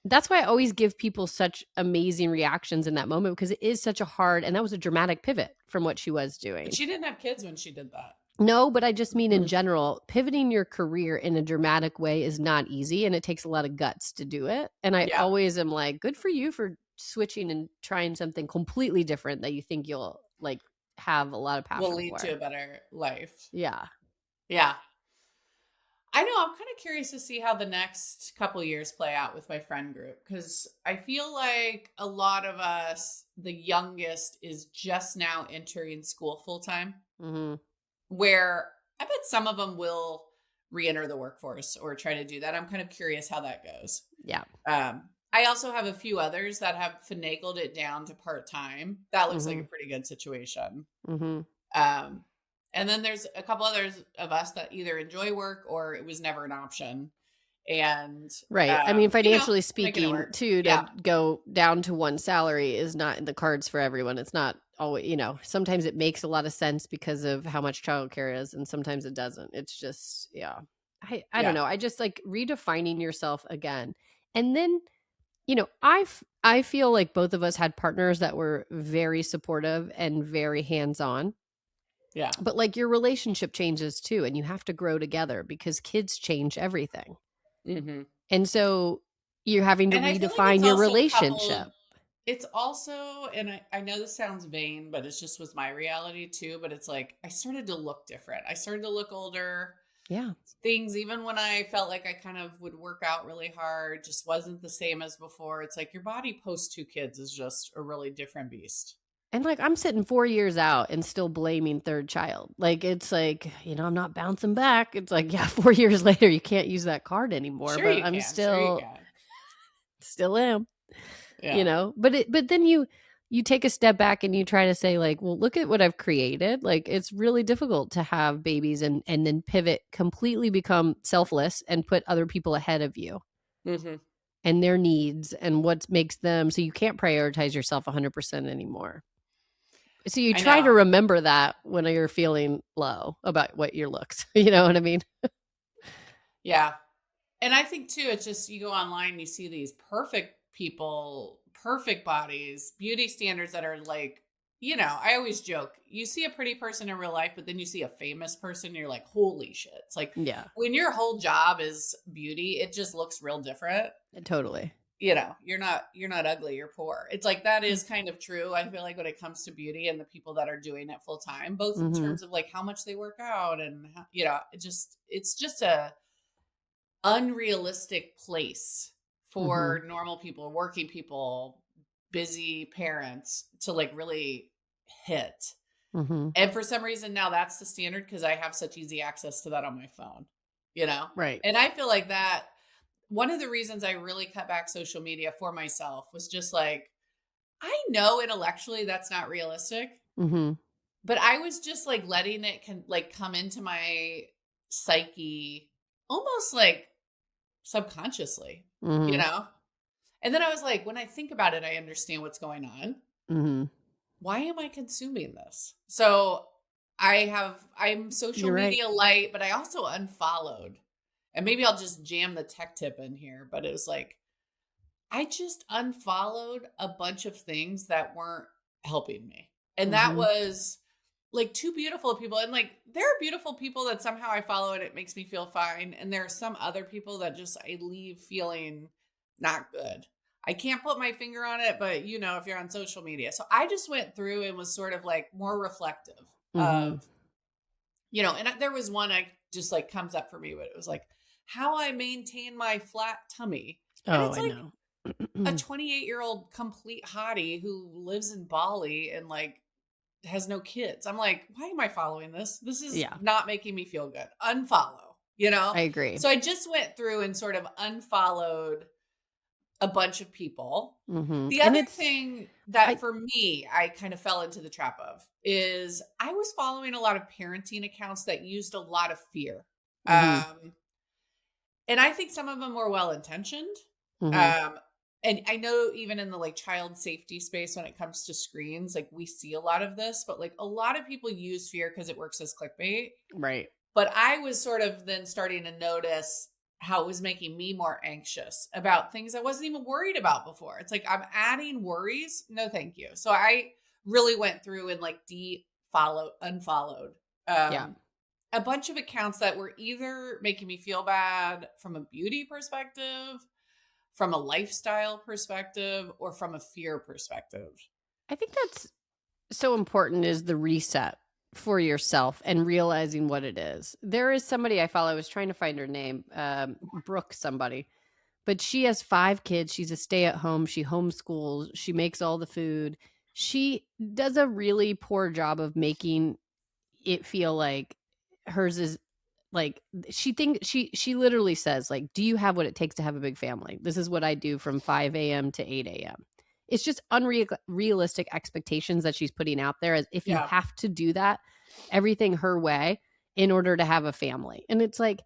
That's why I always give people such amazing reactions in that moment, because it is such a hard, and that was a dramatic pivot from what she was doing. But she didn't have kids when she did that. No, but I just mean in general, pivoting your career in a dramatic way is not easy, and it takes a lot of guts to do it. And I always am like, good for you for switching and trying something completely different that you think you'll like have a lot of passion will lead to a better life. Yeah. Yeah. I know. I'm kind of curious to see how the next couple of years play out with my friend group, because I feel like a lot of us, the youngest is just now entering school full time, where I bet some of them will re-enter the workforce or try to do that. I'm kind of curious how that goes. Yeah. I also have a few others that have finagled it down to part-time. That looks like a pretty good situation. And then there's a couple others of us that either enjoy work or it was never an option. And right. I mean, financially speaking, too, to go down to one salary is not in the cards for everyone. It's not always, sometimes it makes a lot of sense because of how much childcare is, and sometimes it doesn't. It's just, I don't know. I just like redefining yourself again. And then, I feel like both of us had partners that were very supportive and very hands-on. Yeah. But like your relationship changes too, and you have to grow together because kids change everything. And so you're having to redefine your relationship. It's also, and I know this sounds vain, but it just was my reality too. But it's like, I started to look different. I started to look older. Yeah. Things, even when I felt like I kind of would work out really hard, just wasn't the same as before. It's like your body post 2 kids is just a really different beast. And like, I'm sitting 4 years out and still blaming third child. Like, it's like, I'm not bouncing back. It's like, yeah, 4 years later, you can't use that card anymore, Sure but you I'm can. Sure you still am, can. but then you take a step back and you try to say like, well, look at what I've created. Like, it's really difficult to have babies and then pivot, completely become selfless and put other people ahead of you. Mm-hmm. And their needs and what makes them, so you can't prioritize yourself 100% anymore. So you try to remember that when you're feeling low about what your looks. You know what I mean? Yeah. And I think too, it's just, you go online, you see these perfect people, perfect bodies, beauty standards that are like, I always joke, you see a pretty person in real life, but then you see a famous person, and you're like, holy shit. It's like, yeah, when your whole job is beauty, it just looks real different. Totally. You're not ugly, you're poor. It's like, that is kind of true. I feel like when it comes to beauty and the people that are doing it full time, both in terms of like how much they work out and, it's just a unrealistic place for normal people, working people, busy parents to like really hit. And for some reason now that's the standard because I have such easy access to that on my phone, Right. And I feel like that one of the reasons I really cut back social media for myself was just like, I know intellectually that's not realistic, but I was just like letting it come into my psyche almost like subconsciously, And then I was like, when I think about it, I understand what's going on. Why am I consuming this? So I'm social media light, but I also unfollowed. And maybe I'll just jam the tech tip in here, but it was like, I just unfollowed a bunch of things that weren't helping me. And that was like two beautiful people. And like, there are beautiful people that somehow I follow and it makes me feel fine. And there are some other people that just I leave feeling not good. I can't put my finger on it, but if you're on social media. So I just went through and was sort of like more reflective of, and there was one I just like comes up for me, but it was like how I maintain my flat tummy. And it's like a 28-year-old complete hottie who lives in Bali and like has no kids. I'm like, why am I following this? This is not making me feel good. Unfollow, I agree. So I just went through and sort of unfollowed a bunch of people. The other thing that for me, I kind of fell into the trap of is I was following a lot of parenting accounts that used a lot of fear. And I think some of them were well-intentioned. And I know even in the like child safety space, when it comes to screens, like we see a lot of this, but like a lot of people use fear because it works as clickbait. Right. But I was sort of then starting to notice how it was making me more anxious about things I wasn't even worried about before. It's like, I'm adding worries. No, thank you. So I really went through and like unfollowed a bunch of accounts that were either making me feel bad from a beauty perspective, from a lifestyle perspective, or from a fear perspective. I think that's so important, is the reset for yourself and realizing what it is. There is somebody I follow, I was trying to find her name, Brooke somebody, but she has 5 kids. She's a stay-at-home. She homeschools. She makes all the food. She does a really poor job of making it feel like hers is like, she literally says like, do you have what it takes to have a big family? This is what I do from 5 a.m. to 8 a.m. It's just unrealistic expectations that she's putting out there, as if you have to do that, everything her way in order to have a family. And it's like,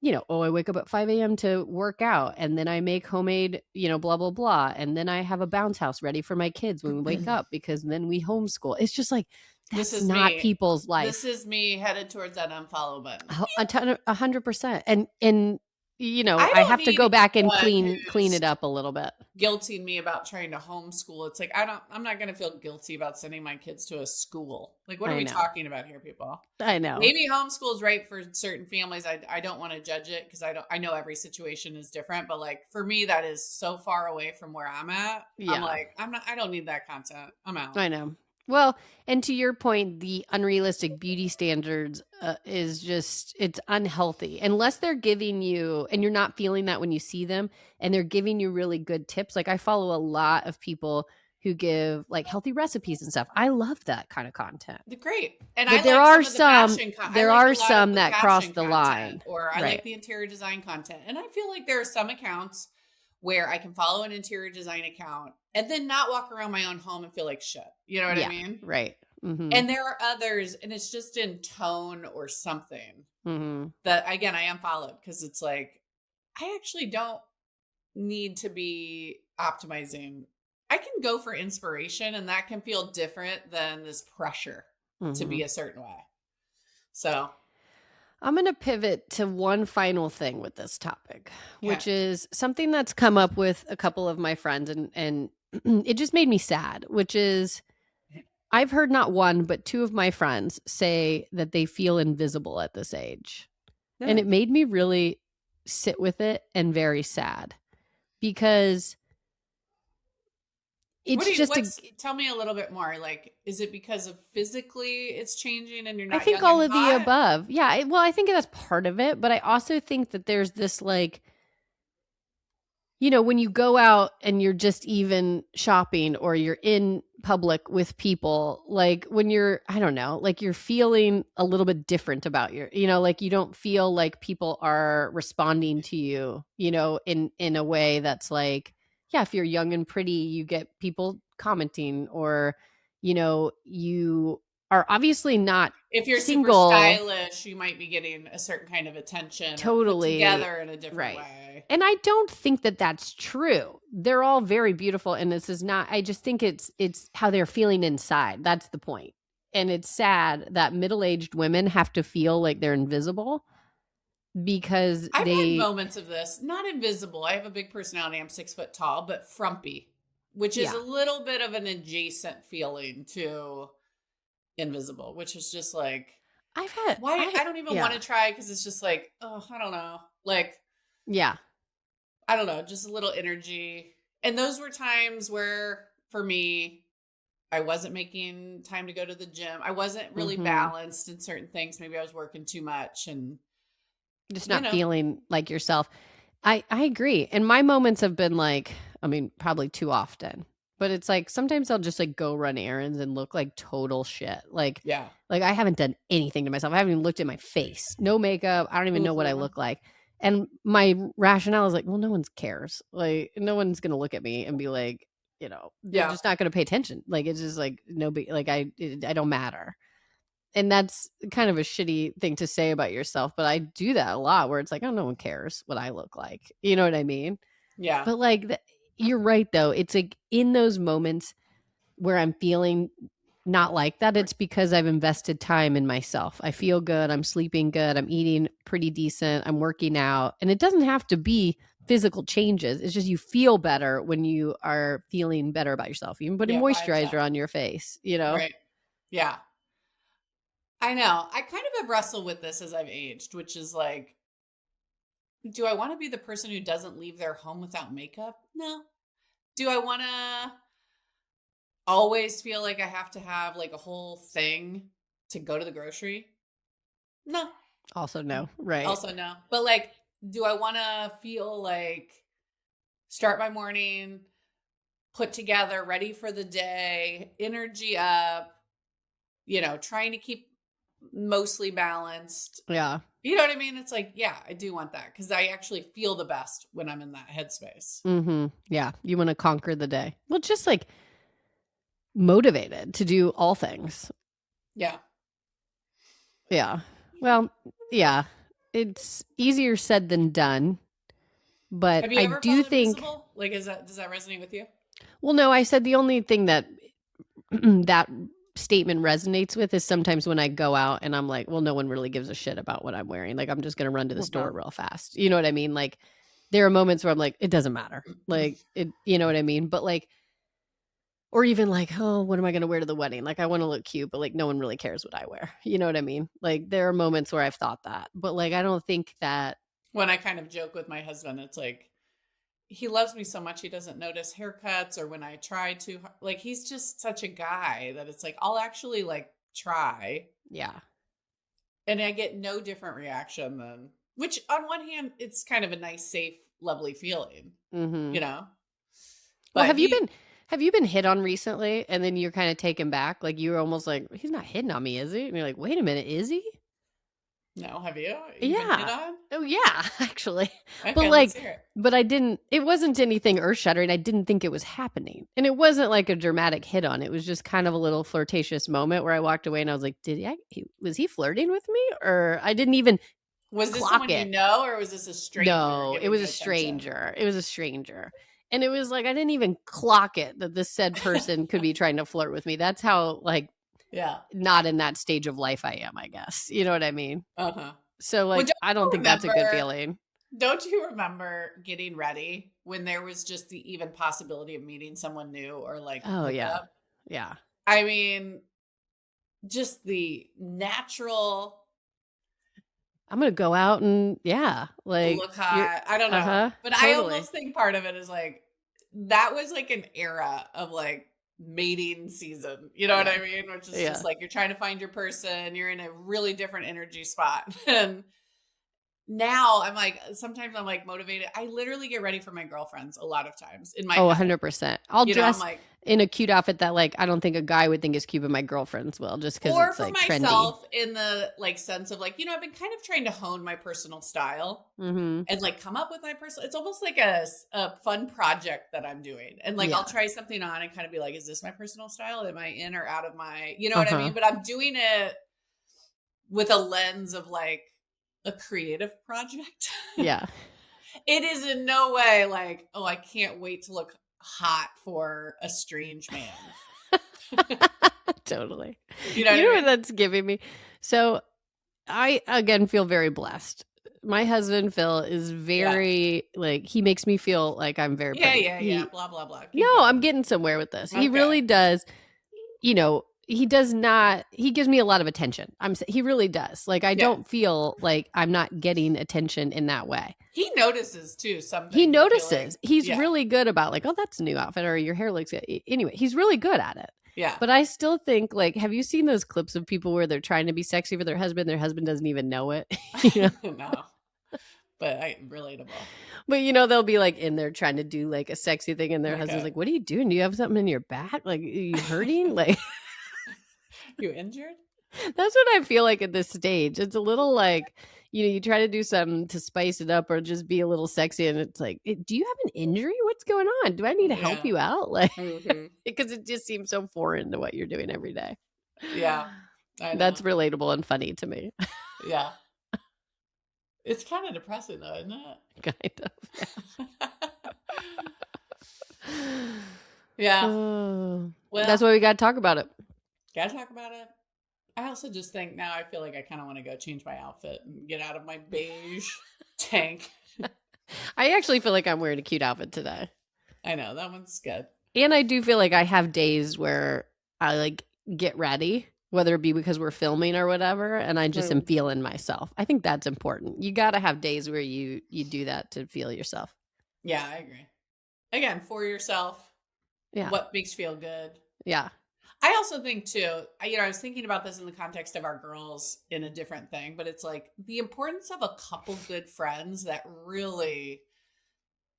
I wake up at 5 a.m. to work out, and then I make homemade, blah, blah, blah. And then I have a bounce house ready for my kids when we wake up, because then we homeschool. It's just like, this is not people's life. This is me headed towards that unfollow button. 100%. And I have to go back and clean it up a little bit. Guilting me about trying to homeschool. It's like, I'm not going to feel guilty about sending my kids to a school. Like, what are we talking about here, people? I know. Maybe homeschool is right for certain families. I don't want to judge it because I know every situation is different, but like for me, that is so far away from where I'm at. Yeah. I'm like, I don't need that content. I'm out. I know. Well, and to your point, the unrealistic beauty standards is just, it's unhealthy unless they're giving you, and you're not feeling that when you see them, and they're giving you really good tips. Like, I follow a lot of people who give like healthy recipes and stuff. I love that kind of content. They're great. And But I there like are some of the some, fashion there I like are a lot some of the that cross fashion the content, line. or I Right. like the interior design content. And I feel like there are some accounts where I can follow an interior design account and then not walk around my own home and feel like shit. You know what I mean? Right. Mm-hmm. And there are others, and it's just in tone or something that, again, I unfollowed because it's like, I actually don't need to be optimizing. I can go for inspiration, and that can feel different than this pressure to be a certain way. So I'm going to pivot to one final thing with this topic, which is something that's come up with a couple of my friends, and it just made me sad, which is I've heard not one, but two of my friends say that they feel invisible at this age. Yeah. And it made me really sit with it and very sad because it's tell me a little bit more. Like, is it because of physically it's changing and you're not I think young all and of hot? the above. Yeah. Well, I think that's part of it, but I also think that there's this like, you know, when you go out and you're just even shopping or you're in public with people, like when you're, I don't know, like you're feeling a little bit different about you know, like you don't feel like people are responding to you, you know, in a way that's like, yeah, if you're young and pretty, you get people commenting, or, you know, you are obviously not if you're single, super stylish, you might be getting a certain kind of attention, totally or put together in a different way. And I don't think that that's true. They're all very beautiful, and this is not. I just think it's how they're feeling inside. That's the point. And it's sad that middle-aged women have to feel like they're invisible because I've had moments of this. Not invisible. I have a big personality. I'm 6 foot tall, but frumpy, which is a little bit of an adjacent feeling to invisible, which is just like, I don't even want to try, because it's just like, oh, I don't know. Like, I don't know, just a little energy. And those were times where, for me, I wasn't making time to go to the gym. I wasn't really balanced in certain things. Maybe I was working too much and just not feeling like yourself. I agree. And my moments have been like, I mean, probably too often. But it's like sometimes I'll just like go run errands and look like total shit. Like, like I haven't done anything to myself. I haven't even looked at my face. No makeup. I don't even know what I look like. And my rationale is like, well, no one cares. Like, no one's going to look at me and be like, you know, they're just not going to pay attention. Like, it's just like, like I don't matter. And that's kind of a shitty thing to say about yourself. But I do that a lot where it's like, oh, no one cares what I look like. You know what I mean? Yeah. But like, you're right, though. It's like in those moments where I'm feeling not like that, it's because I've invested time in myself. I feel good. I'm sleeping good. I'm eating pretty decent. I'm working out. And it doesn't have to be physical changes. It's just you feel better when you are feeling better about yourself. Even putting moisturizer on your face, you know? Right. Yeah. I know. I kind of have wrestled with this as I've aged, which is like, do I want to be the person who doesn't leave their home without makeup? No. Do I want to always feel like I have to have like a whole thing to go to the grocery? No. Also no. Right. Also no. But like, do I want to feel like start my morning, put together, ready for the day, energy up, you know, trying to keep mostly balanced? Yeah. You know what I mean? It's like, yeah, I do want that because I actually feel the best when I'm in that headspace. Yeah. You want to conquer the day. Well, just like motivated to do all things. Yeah. Yeah. Well, yeah. It's easier said than done. But have you ever felt invisible? Like, does that resonate with you? Well, no, I said the only thing that that statement resonates with is sometimes when I go out and I'm like, well, no one really gives a shit about what I'm wearing. Like, I'm just going to run to the store real fast. You know what I mean? Like, there are moments where I'm like, it doesn't matter. Like, you know what I mean? But like, or even like, oh, what am I going to wear to the wedding? Like, I want to look cute, but like, no one really cares what I wear. You know what I mean? Like, there are moments where I've thought that, but like, I don't think that. When I kind of joke with my husband, it's like, he loves me so much he doesn't notice haircuts, or when I try to, like, he's just such a guy that it's like, I'll actually like try. Yeah. And I get no different reaction than, which on one hand, it's kind of a nice, safe, lovely feeling, you know? But well, Have you been hit on recently and then you're kind of taken back? Like you were almost like, he's not hitting on me, is he? And you're like, wait a minute, is he? No, have you? Been hit Yeah. on? Oh yeah, actually. Okay, But let's hear it. but it wasn't anything earth shattering. I didn't think it was happening. And it wasn't like a dramatic hit on. It was just kind of a little flirtatious moment where I walked away and I was like, was he flirting with me? Or I didn't even Was this clock someone it. you know, or was this a stranger? No, it giving was you a attention? stranger. It was a stranger. And it was like I didn't even clock it that the said person could be trying to flirt with me. That's how Yeah. not in that stage of life I am, I guess. You know what I mean? Uh-huh. So Well, I don't think that's a good feeling. Don't you remember getting ready when there was just the even possibility of meeting someone new or like Oh yeah. hookup? Yeah. I mean, just the natural I'm gonna go out and look hot. I don't know. But totally. I almost think part of it is like that was like an era of like mating season. You know what I mean? Which is just like you're trying to find your person, you're in a really different energy spot. And now I'm like, sometimes I'm like motivated. I literally get ready for my girlfriends a lot of times in my head. 100%. I'll dress I'm like, in a cute outfit that like I don't think a guy would think is cute, but my girlfriends will, just because or it's for like myself trendy. in the like sense of like, I've been kind of trying to hone my personal style and like come up with my personal. It's almost like a fun project that I'm doing, and like I'll try something on and kind of be like, is this my personal style? Am I in or out of my, you know what I mean? But I'm doing it with a lens of like a creative project. Yeah. It is in no way like, oh, I can't wait to look hot for a strange man. Totally. You know what that's giving me? So I again feel very blessed. My husband Phil is very like he makes me feel like I'm very pretty. Yeah. Blah blah blah. No, I'm getting somewhere with this. Okay. He really does. He does not. He gives me a lot of attention. He really does. Like I don't feel like I'm not getting attention in that way. He notices too. Something he notices. He's really good about like, oh, that's a new outfit, or your hair looks good. Anyway, he's really good at it. Yeah. But I still think like, have you seen those clips of people where they're trying to be sexy for their husband? Their husband doesn't even know it. No. But relatable. But they'll be like in there trying to do like a sexy thing, and their husband's like, "What are you doing? Do you have something in your back? Like, are you hurting? Like, you injured?" That's what I feel like at this stage. It's a little like, you try to do something to spice it up or just be a little sexy, and it's like, do you have an injury? What's going on? Do I need to help you out? Like, because it just seems so foreign to what you're doing every day. Yeah, I know. That's relatable and funny to me. Yeah. It's kind of depressing though, isn't it? Kind of. Yeah. Well, that's why we got to talk about it. Got to talk about it. I also just think now I feel like I kind of want to go change my outfit and get out of my beige tank. I actually feel like I'm wearing a cute outfit today. I know, that one's good. And I do feel like I have days where I like get ready, whether it be because we're filming or whatever, and I just am feeling myself. I think that's important. You got to have days where you do that to feel yourself. Yeah, I agree. Again, for yourself. Yeah. What makes you feel good. Yeah. I also think too, I was thinking about this in the context of our girls in a different thing, but it's like the importance of a couple good friends that really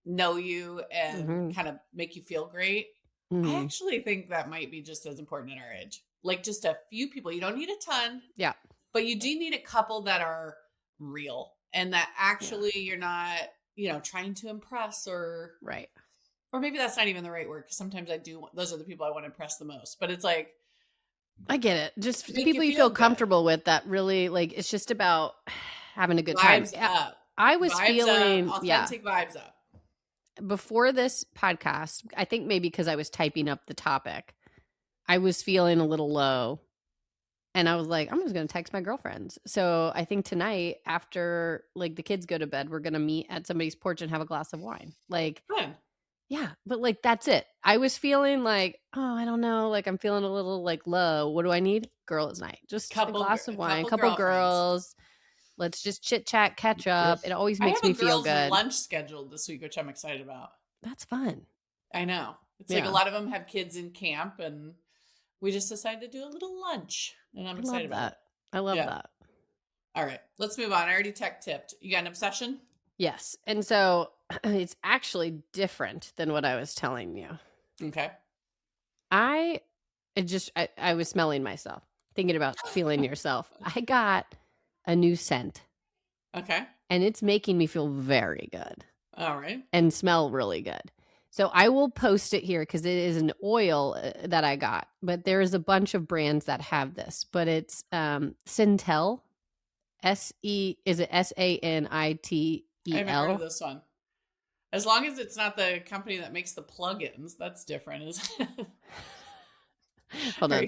know you and kind of make you feel great. I actually think that might be just as important at our age. Like just a few people. You don't need a ton. Yeah. But you do need a couple that are real and that actually you're not, trying to impress or right. Or maybe that's not even the right word, because sometimes those are the people I want to impress the most. But it's like, I get it. Just people you feel comfortable with that really like, it's just about having a good time. Vibes up. I was feeling authentic vibes up. Before this podcast, I think maybe because I was typing up the topic, I was feeling a little low. And I was like, I'm just going to text my girlfriends. So I think tonight after like the kids go to bed, we're going to meet at somebody's porch and have a glass of wine. Like, fun. Yeah, but like that's it. I was feeling like, oh, I don't know, like I'm feeling a little like low. What do I need? Girls' night. Just a glass of wine, couple girls. Let's just chit chat, catch up. It always makes me feel good. I have a girls' lunch scheduled this week, which I'm excited about. That's fun. I know. It's like a lot of them have kids in camp, and we just decided to do a little lunch, and I'm excited about it. I love that. All right, let's move on. I already tech tipped. You got an obsession? Yes. And so it's actually different than what I was telling you. Okay. I was smelling myself, thinking about feeling yourself. I got a new scent. Okay. And it's making me feel very good. All right. And smell really good. So I will post it here because it is an oil that I got. But there is a bunch of brands that have this. But it's Sintel. Is it SANITEL? I haven't heard of this one. As long as it's not the company that makes the plugins, that's different, isn't it? Hold on.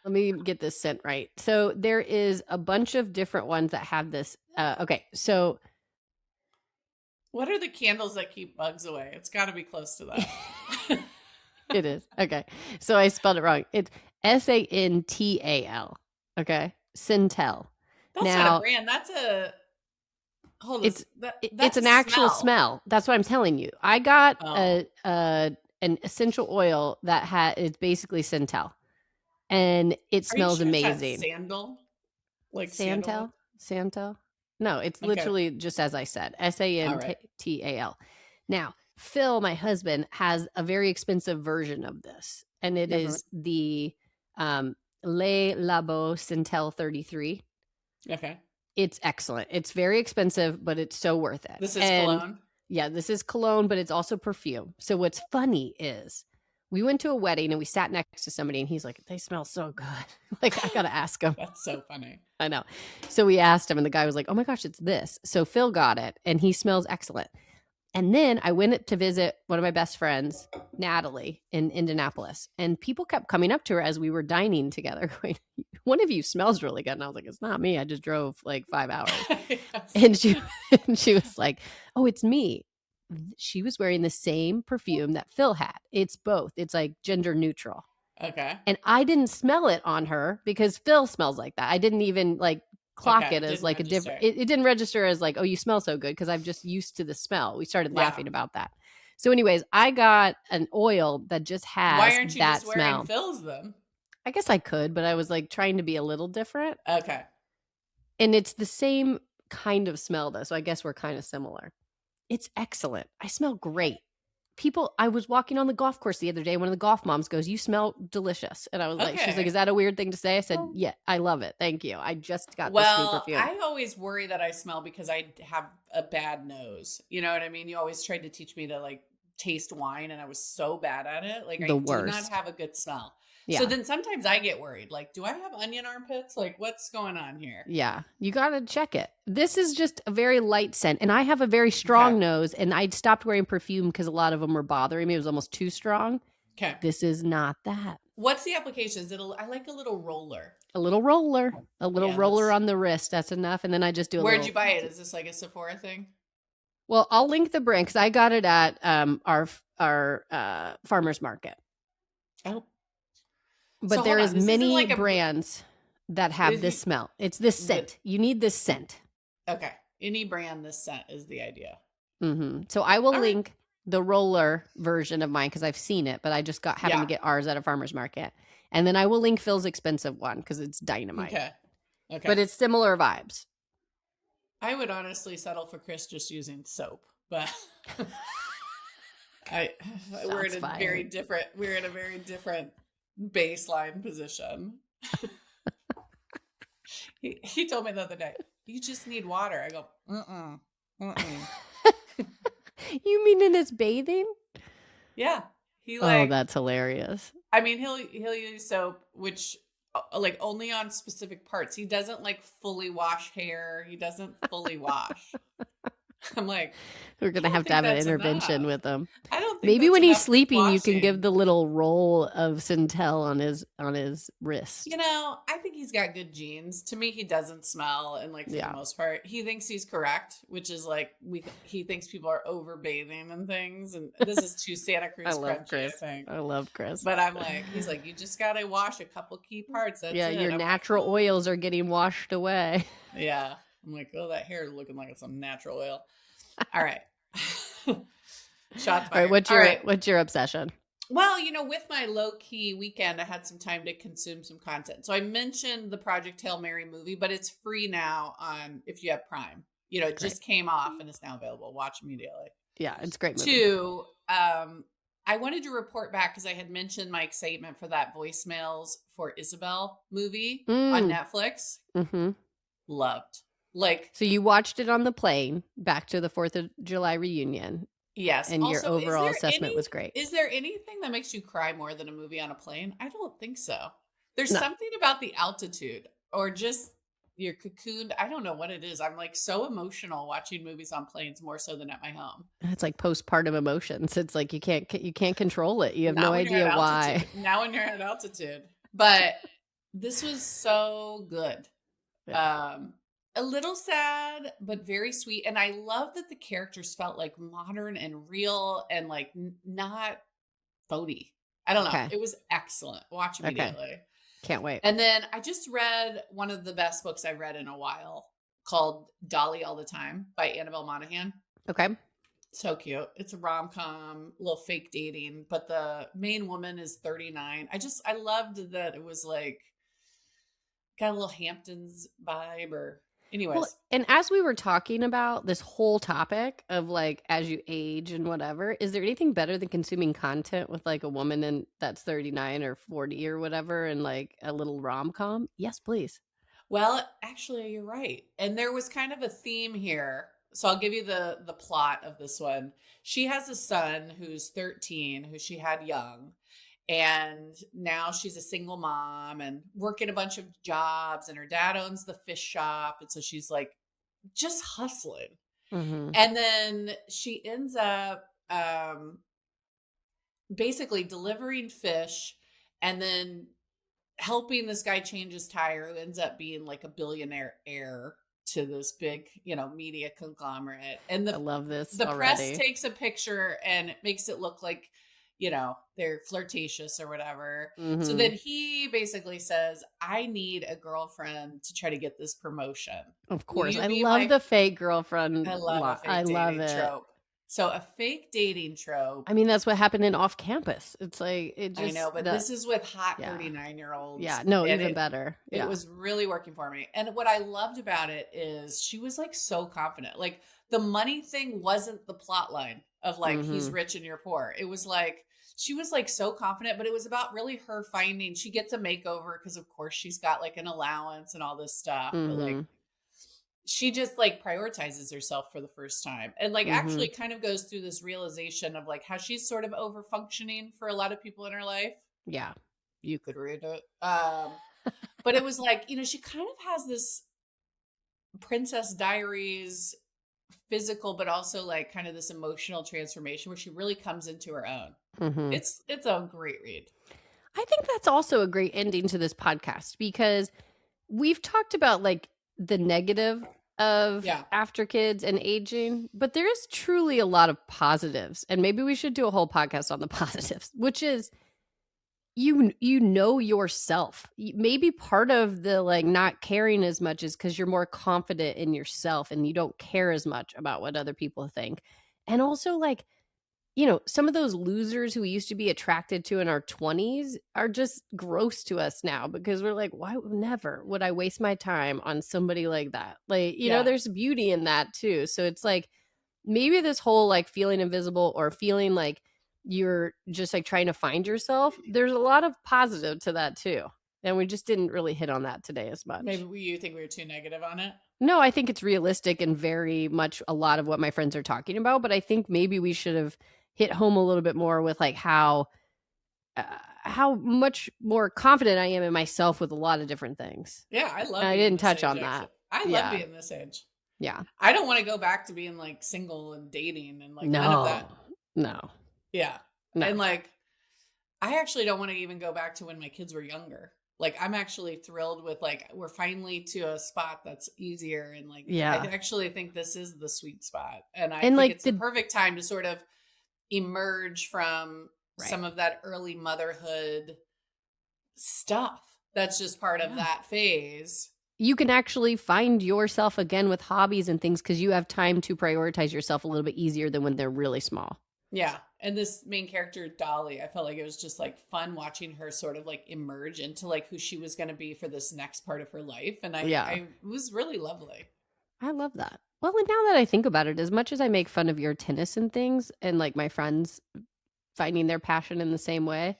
Let me get this scent right. So there is a bunch of different ones that have this. Okay, so what are the candles that keep bugs away? It's got to be close to that. It is. Okay, so I spelled it wrong. It's SANTAL. Okay, Sintel. That's not a brand. That's a. Hold on. It's an actual smell. That's what I'm telling you. I got an essential oil that it's basically Sintel. And it smells amazing. Sandal? Like Santal? Santal? No, it's literally just as I said. SANTAL. Now, Phil, my husband, has a very expensive version of this. And it is the Le Labo Sintel 33. Okay. It's excellent. It's very expensive, but it's so worth it. This is cologne? Yeah, this is cologne, but it's also perfume. So what's funny is we went to a wedding and we sat next to somebody and he's like, they smell so good. Like, I got to ask him. That's so funny. I know. So we asked him and the guy was like, oh my gosh, it's this. So Phil got it and he smells excellent. And then I went to visit one of my best friends, Natalie, in Indianapolis. And people kept coming up to her as we were dining together going, one of you smells really good. And I was like, it's not me. I just drove like 5 hours. Yes. And she was like, oh, it's me. She was wearing the same perfume that Phil had. It's both. It's like gender neutral. Okay. And I didn't smell it on her because Phil smells like that. I didn't even like clock it as like a different, it didn't register as like, oh, you smell so good because I'm just used to the smell. We started laughing about that. So anyways, I got an oil that just has Why aren't you that just smell. wearing Phil's then? I guess I could, but I was like trying to be a little different. Okay. And it's the same kind of smell though. So I guess we're kind of similar. It's excellent. I smell great. I was walking on the golf course the other day. One of the golf moms goes, you smell delicious. And I was like, she's like, is that a weird thing to say? I said, yeah, I love it. Thank you. I just got this new perfume. I always worry that I smell because I have a bad nose. You know what I mean? You always tried to teach me to like taste wine and I was so bad at it. Like do not have a good smell. Yeah. So then sometimes I get worried. Like, do I have onion armpits? Like, what's going on here? Yeah. You got to check it. This is just a very light scent. And I have a very strong nose. And I stopped wearing perfume because a lot of them were bothering me. It was almost too strong. Okay. This is not that. What's the application? I like a little roller. A little roller. A little roller on the wrist. That's enough. And then I just do Where'd you buy it? Is this like a Sephora thing? Well, I'll link the brand because I got it at our farmer's market. Oh. But so there is many like brands that have this smell. It's this scent. You need this scent. Okay. Any brand, this scent is the idea. Mm-hmm. So I will link the roller version of mine because I've seen it, but I just happened to get ours at a farmer's market. And then I will link Phil's expensive one because it's dynamite. Okay. But it's similar vibes. I would honestly settle for Chris just using soap, but we're in a very different baseline position. He told me the other day, you just need water. I go, You mean in his bathing? Yeah. That's hilarious. I mean, he'll use soap, which like only on specific parts. He doesn't like fully wash hair. He doesn't fully wash. I'm like, we're gonna have to have an intervention with him. I don't think maybe when he's sleeping, you can give the little roll of Sintel on his wrist. You know, I think he's got good genes. To me, he doesn't smell, and like for the most part, he thinks he's correct, which is like he thinks people are over bathing and things. And this is too Santa Cruz. I love Chris. I love Chris. But I'm like, he's like, you just gotta wash a couple key parts. That's it. Your natural oils are getting washed away. Yeah. I'm like, oh, that hair is looking like it's some natural oil. All right. Shots fired. All right, what's your obsession? Well, with my low-key weekend, I had some time to consume some content. So I mentioned the Project Hail Mary movie, but it's free now if you have Prime. It just came off and it's now available. Watch immediately. Yeah, it's a great movie. 2, I I wanted to report back because I had mentioned my excitement for that Voicemails for Isabel movie on Netflix. Mm-hmm. Loved. Like, so you watched it on the plane back to the 4th of July reunion. yes. And your Also, overall assessment was great. Is there anything that makes you cry more than a movie on a plane? I don't think so. There's No. something about the altitude or just you're cocooned. I don't know what it is. I'm like so emotional watching movies on planes more so than at my home. It's like postpartum emotions. It's like you can't control it. You have no Not when you're idea at why. altitude. Now when you're at altitude. But this was so good. Yeah. A little sad, but very sweet. And I love that the characters felt like modern and real and like not phony. I don't know. Okay. It was excellent. Watch immediately. Can't wait. And then I just read one of the best books I've read in a while called Dolly All the Time by Annabelle Monaghan. Okay. So cute. It's a rom-com, little fake dating, but the main woman is 39. I loved that it was like got a little Hamptons vibe or anyways. Well, and as we were talking about this whole topic of like as you age and whatever, is there anything better than consuming content with like a woman and that's 39 or 40 or whatever and like a little rom-com? Yes, please. Well, actually, you're right. And there was kind of a theme here. So I'll give you the plot of this one. She has a son who's 13, who she had young. And now she's a single mom and working a bunch of jobs. And her dad owns the fish shop. And so she's like just hustling. Mm-hmm. And then she ends up basically delivering fish and then helping this guy change his tire who ends up being like a billionaire heir to this big, media conglomerate. And I love this. The already. press takes a picture and it makes it look like, they're flirtatious or whatever. Mm-hmm. So then he basically says, I need a girlfriend to try to get this promotion. Of course. I love the fake girlfriend. I love a fake dating trope. So a fake dating trope. I mean, that's what happened in Off Campus. It's like, it just. I know, but this is with hot 39-year-olds. Yeah, no, even better. It was really working for me. And what I loved about it is she was like so confident. Like the money thing wasn't the plot line of like, he's rich and you're poor. It was like, she was like so confident, but it was about really her finding, she gets a makeover because of course she's got like an allowance and all this stuff. But like, she just like prioritizes herself for the first time and like actually kind of goes through this realization of like how she's sort of over functioning for a lot of people in her life. Yeah. You could read it. But it was like, she kind of has this Princess Diaries physical, but also like kind of this emotional transformation where she really comes into her own. It's a great read. I think that's also a great ending to this podcast because we've talked about like the negative of after kids and aging, but there is truly a lot of positives. And maybe we should do a whole podcast on the positives, which is you know yourself. Maybe part of the like not caring as much is because you're more confident in yourself and you don't care as much about what other people think. And also like, some of those losers who we used to be attracted to in our 20s are just gross to us now because we're like, why never would I waste my time on somebody like that? Like, there's beauty in that too. So it's like maybe this whole like feeling invisible or feeling like you're just like trying to find yourself. There's a lot of positive to that too. And we just didn't really hit on that today as much. Maybe you think we were too negative on it? No, I think it's realistic and very much a lot of what my friends are talking about. But I think maybe we should have hit home a little bit more with like how much more confident I am in myself with a lot of different things. Yeah, I love. I didn't touch on that. I love being this age. Yeah, I don't want to go back to being like single and dating and like none of that. No. Yeah, no. And like, I actually don't want to even go back to when my kids were younger. Like, I'm actually thrilled with like we're finally to a spot that's easier and like I actually think this is the sweet spot, and I think like it's the perfect time to sort of emerge from some of that early motherhood stuff that's just part of that phase. You can actually find yourself again with hobbies and things because you have time to prioritize yourself a little bit easier than when they're really small. Yeah. And this main character, Dolly, I felt like it was just like fun watching her sort of like emerge into like who she was going to be for this next part of her life. And it was really lovely. I love that. Well, and now that I think about it, as much as I make fun of your tennis and things and like my friends finding their passion in the same way.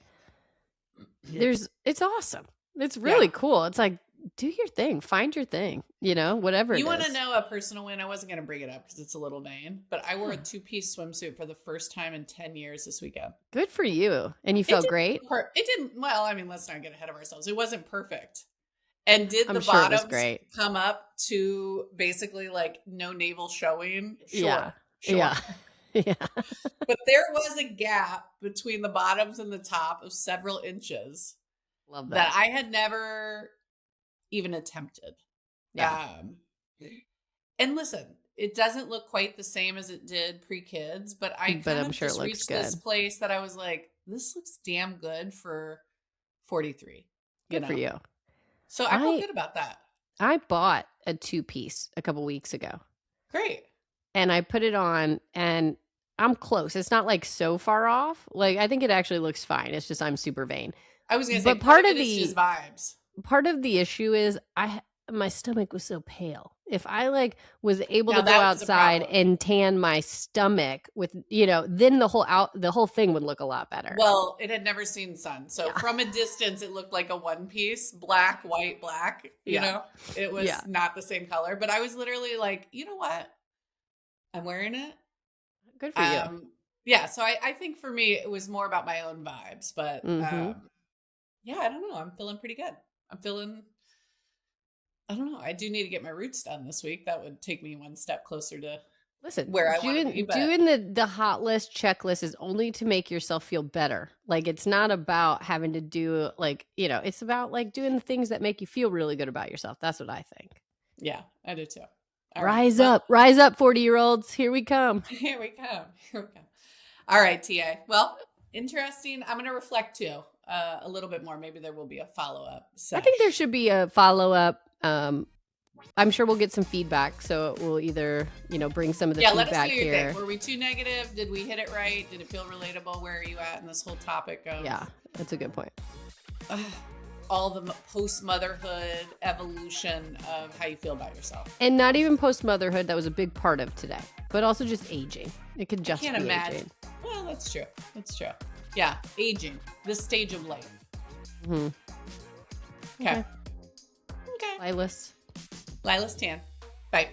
It's awesome. It's really cool. It's like, do your thing, find your thing, whatever You it want is. to know a personal win? I wasn't going to bring it up because it's a little vain, but I wore a 2-piece swimsuit for the first time in 10 years this weekend. Good for you. And you felt great? It didn't, well, I mean, let's not get ahead of ourselves. It wasn't perfect. And did I'm the sure it was bottoms great. come up to basically like no navel showing? Sure. Yeah. Sure. Yeah. Yeah. But there was a gap between the bottoms and the top of several inches. Love that I had never even attempted. Yeah. And listen, it doesn't look quite the same as it did pre-kids, but I'm sure just reached this place that I was like, this looks damn good for 43. Good for you. So I felt good about that. I bought a 2-piece a couple weeks ago. Great. And I put it on and I'm close. It's not like so far off. Like, I think it actually looks fine. It's just I'm super vain. I was going to say, part of it is just vibes. Part of the issue is my stomach was so pale. If I was able to go outside and tan my stomach with, then the whole thing would look a lot better. Well, it had never seen sun. So from a distance, it looked like a 1-piece, black, white, black, it was not the same color, but I was literally like, you know what? I'm wearing it. Good for you. Yeah. So I think for me, it was more about my own vibes, but I don't know. I'm feeling pretty good. I don't know. I do need to get my roots done this week. That would take me one step closer to where I want to be. But doing the hot list checklist is only to make yourself feel better. Like, it's not about having to do it's about doing the things that make you feel really good about yourself. That's what I think. Yeah, I do too. Rise up, 40-year-olds. Here we come. Here we come. All right, TA. Well, interesting. I'm going to reflect too a little bit more. Maybe there will be a follow-up. I think there should be a follow-up. I'm sure we'll get some feedback, so we'll either bring some of the feedback let us know your here. thing. Were we too negative? Did we hit it right? Did it feel relatable? Where are you at in this whole topic of that's a good point. All the post-motherhood evolution of how you feel about yourself? And not even post-motherhood, that was a big part of today, but also just aging. It could just be aging. Well, that's true. Yeah, aging, this stage of life. Okay. Lilas Tan. Bye.